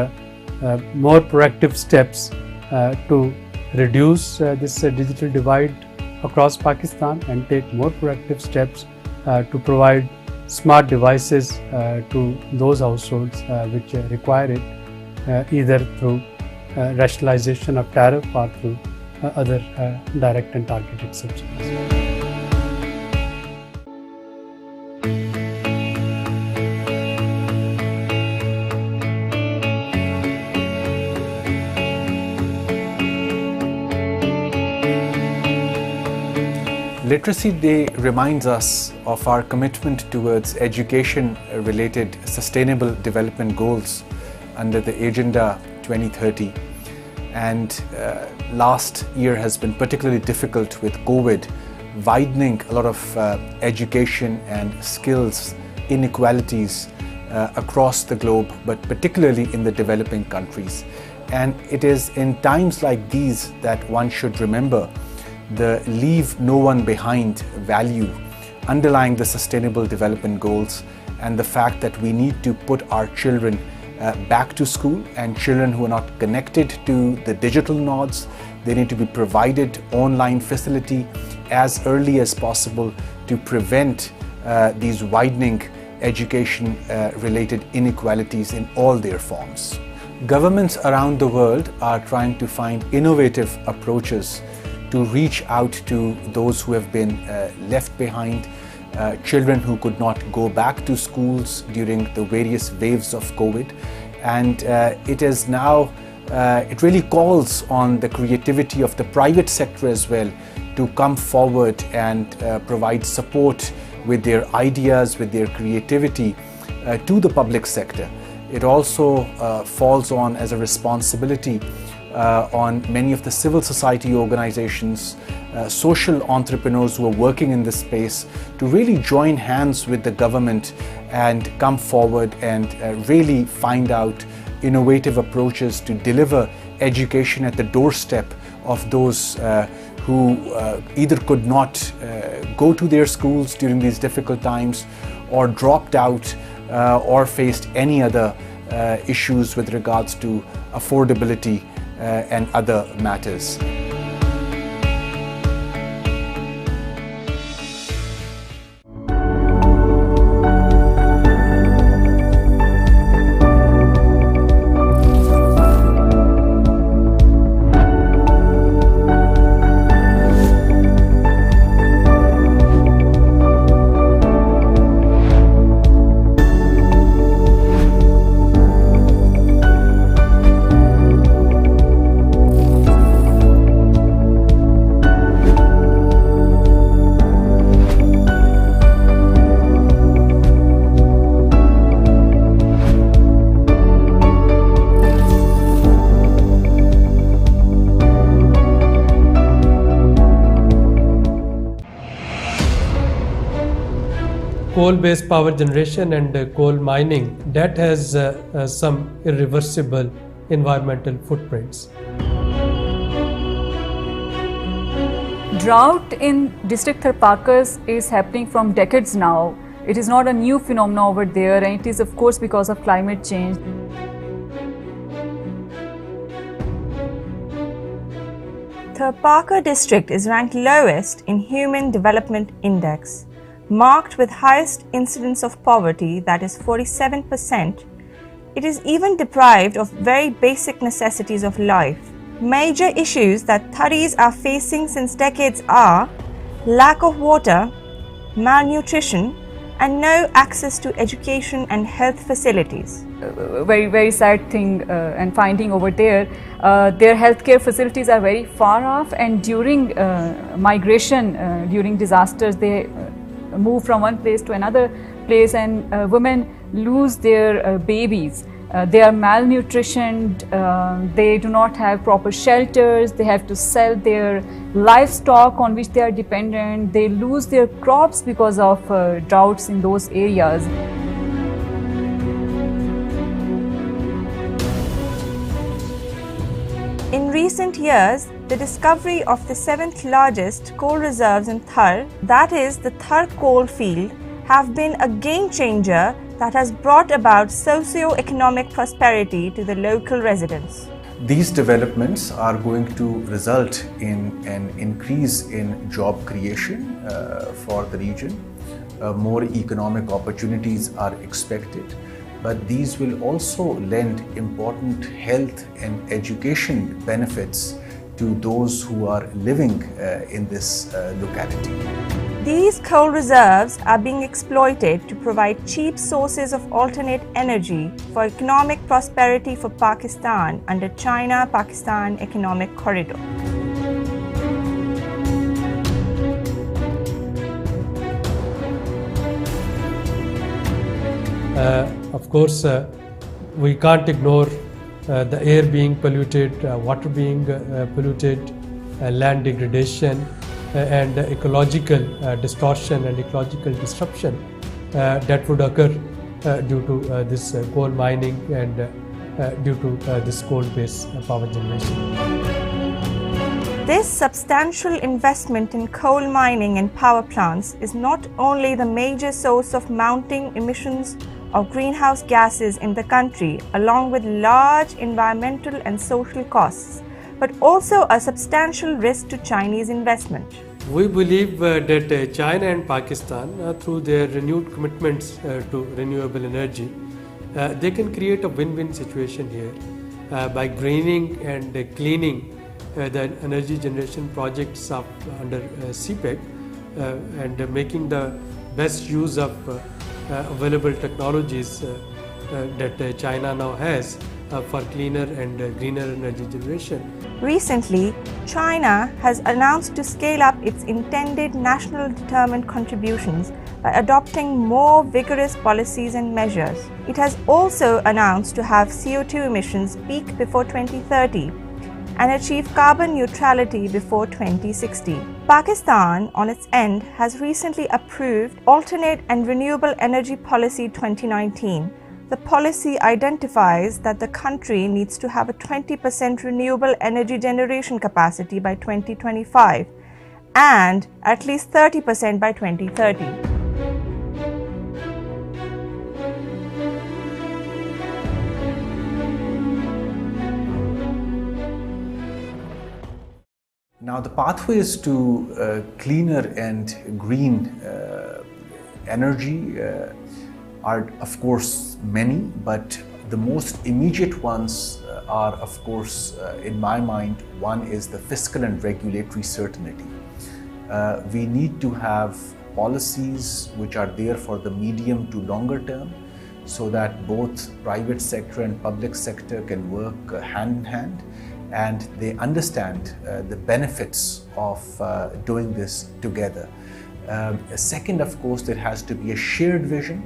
more proactive steps to reduce this digital divide across Pakistan, and take more proactive steps to provide smart devices to those households which require it, either through rationalization of tariff or through other direct and targeted subsidies. Literacy Day reminds us of our commitment towards education-related sustainable development goals under the Agenda 2030. And last year has been particularly difficult with COVID, widening a lot of education and skills inequalities across the globe, but particularly in the developing countries. And it is in times like these that one should remember the leave no one behind value underlying the Sustainable Development Goals, and the fact that we need to put our children back to school, and children who are not connected to the digital nodes, they need to be provided online facility as early as possible to prevent these widening education related inequalities in all their forms. Governments around the world are trying to find innovative approaches to reach out to those who have been left behind, children who could not go back to schools during the various waves of COVID. And it is now it really calls on the creativity of the private sector as well to come forward and provide support with their ideas, with their creativity to the public sector. It also falls on as a responsibility on many of the civil society organizations, social entrepreneurs who are working in this space to really join hands with the government and come forward and really find out innovative approaches to deliver education at the doorstep of those who either could not go to their schools during these difficult times, or dropped out, or faced any other issues with regards to affordability and other matters. Coal-based power generation and coal mining, that has some irreversible environmental footprints. Drought in district Tharpakas is happening from decades now. It is not a new phenomenon over there, and it is of course because of climate change. Tharpaka district is ranked lowest in Human Development Index, marked with highest incidence of poverty, that is 47%. It is even deprived of very basic necessities of life. Major issues that Tharis are facing since decades are lack of water, malnutrition, and no access to education and health facilities. Very sad thing and finding over there, their healthcare facilities are very far off, and during migration, during disasters, they move from one place to another place, and women lose their babies. They are malnutritioned, they do not have proper shelters, they have to sell their livestock on which they are dependent, they lose their crops because of droughts in those areas. In recent years, the discovery of the 7th largest coal reserves in Thar, that is the Thar coal field, have been a game changer that has brought about socio-economic prosperity to the local residents. These developments are going to result in an increase in job creation for the region. More economic opportunities are expected, but these will also lend important health and education benefits to those who are living in this locality. These coal reserves are being exploited to provide cheap sources of alternate energy for economic prosperity for Pakistan under China-Pakistan Economic Corridor. Of course, we can't ignore the air being polluted, water being polluted, land degradation, and ecological distortion and ecological disruption that would occur due to this coal mining and due to this coal-based power generation. This substantial investment in coal mining and power plants is not only the major source of mounting emissions of greenhouse gases in the country, along with large environmental and social costs, but also a substantial risk to Chinese investment. We believe that China and Pakistan, through their renewed commitments to renewable energy, they can create a win-win situation here by greening and cleaning the energy generation projects up under CPEC and making the best use of available technologies that China now has for cleaner and greener energy generation. Recently, China has announced to scale up its intended national determined contributions by adopting more vigorous policies and measures. It has also announced to have CO2 emissions peak before 2030 and achieve carbon neutrality before 2060. Pakistan, on its end, has recently approved Alternate and Renewable Energy Policy 2019. The policy identifies that the country needs to have a 20% renewable energy generation capacity by 2025 and at least 30% by 2030. Now, the pathways to cleaner and green energy are, of course, many, but the most immediate ones are, of course, in my mind, one is the fiscal and regulatory certainty. We need to have policies which are there for the medium to longer term, so that both private sector and public sector can work hand in hand, and they understand the benefits of doing this together. Second, of course, there has to be a shared vision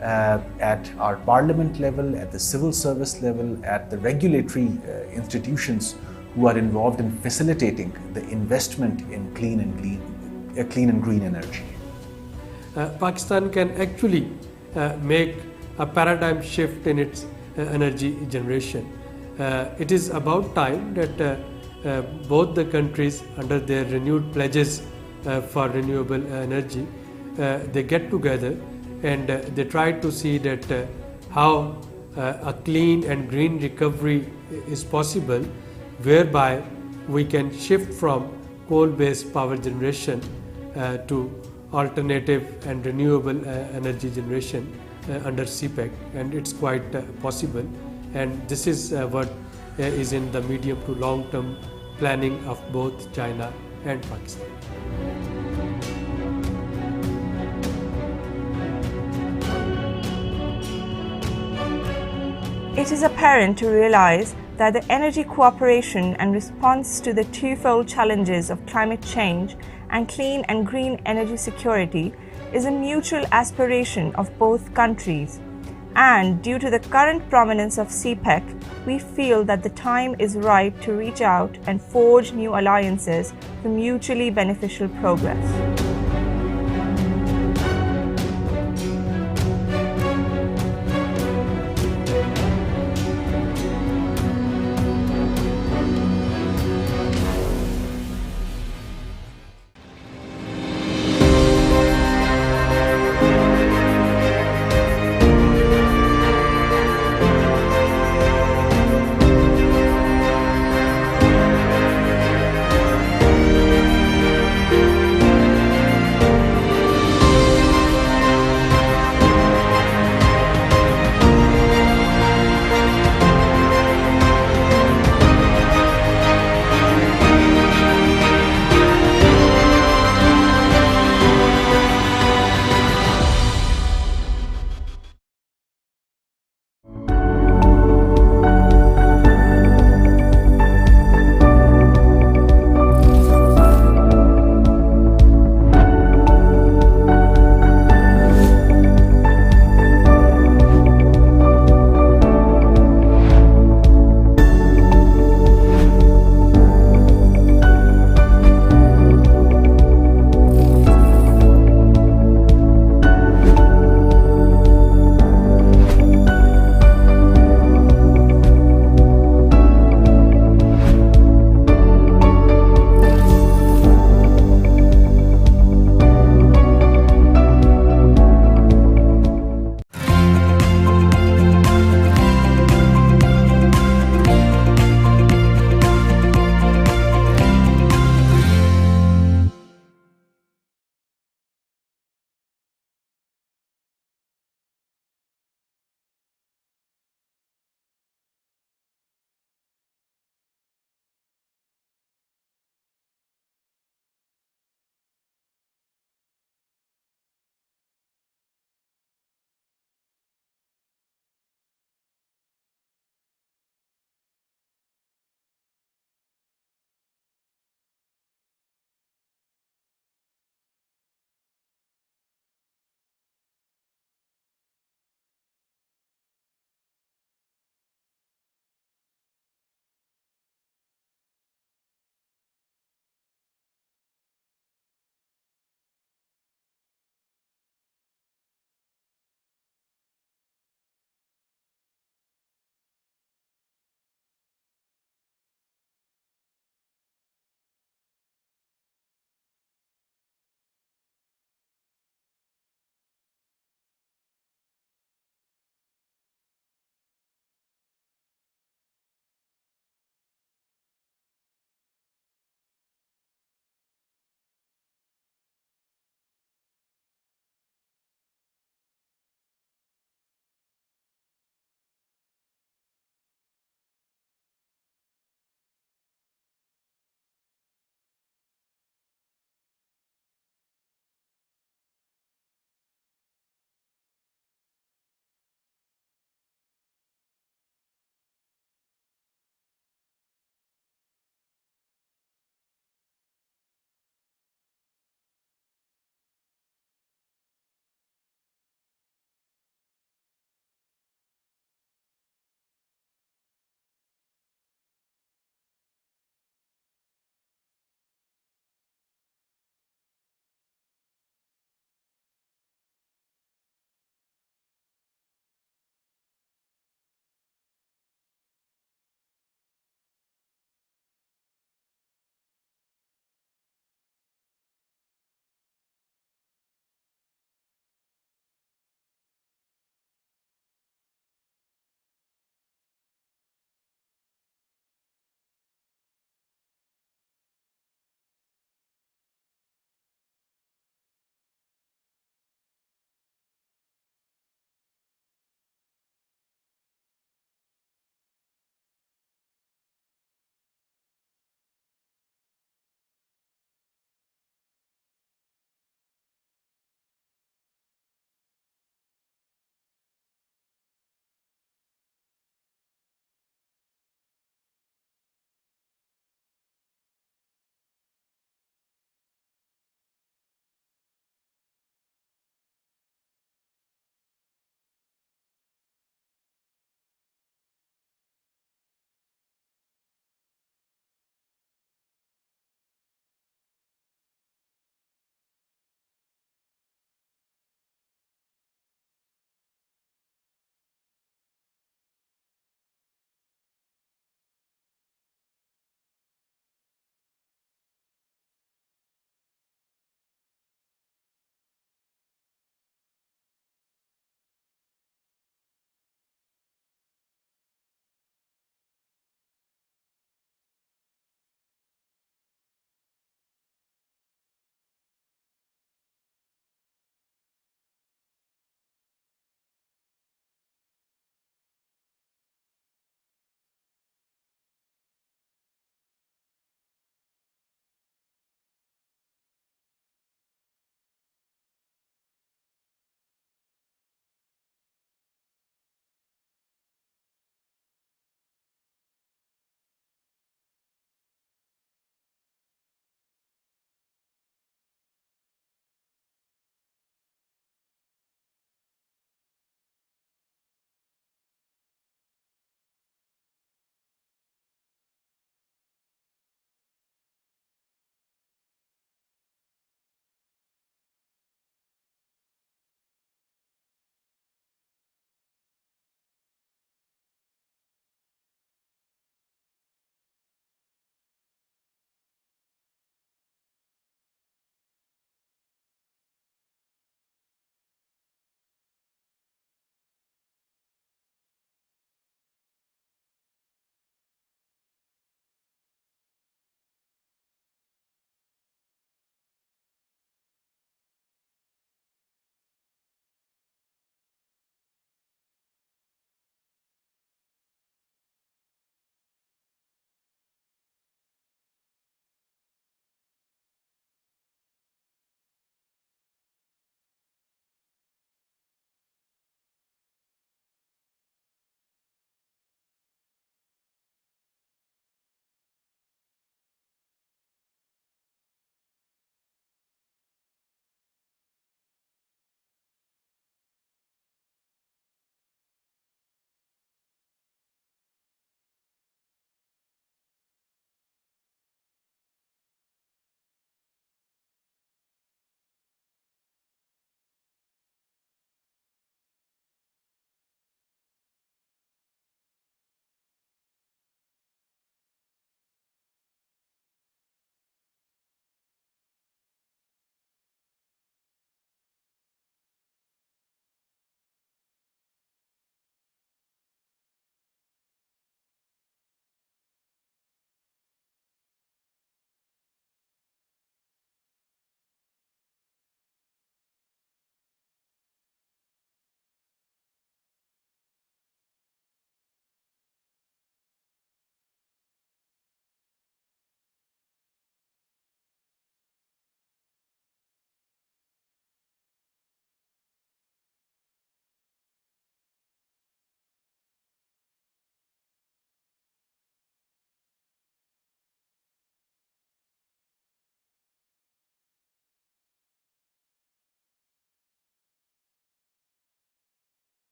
at our parliament level, at the civil service level, at the regulatory institutions who are involved in facilitating the investment in clean and green energy. Pakistan can actually make a paradigm shift in its energy generation. It is about time that both the countries, under their renewed pledges for renewable energy, they get together and they try to see that how a clean and green recovery is possible, whereby we can shift from coal-based power generation to alternative and renewable energy generation under CPEC, and it's quite possible. And this is what is in the medium to long-term planning of both China and Pakistan. It is apparent to realize that the energy cooperation and response to the twofold challenges of climate change and clean and green energy security is a mutual aspiration of both countries. And due to the current prominence of CPEC, we feel that the time is right to reach out and forge new alliances for mutually beneficial progress.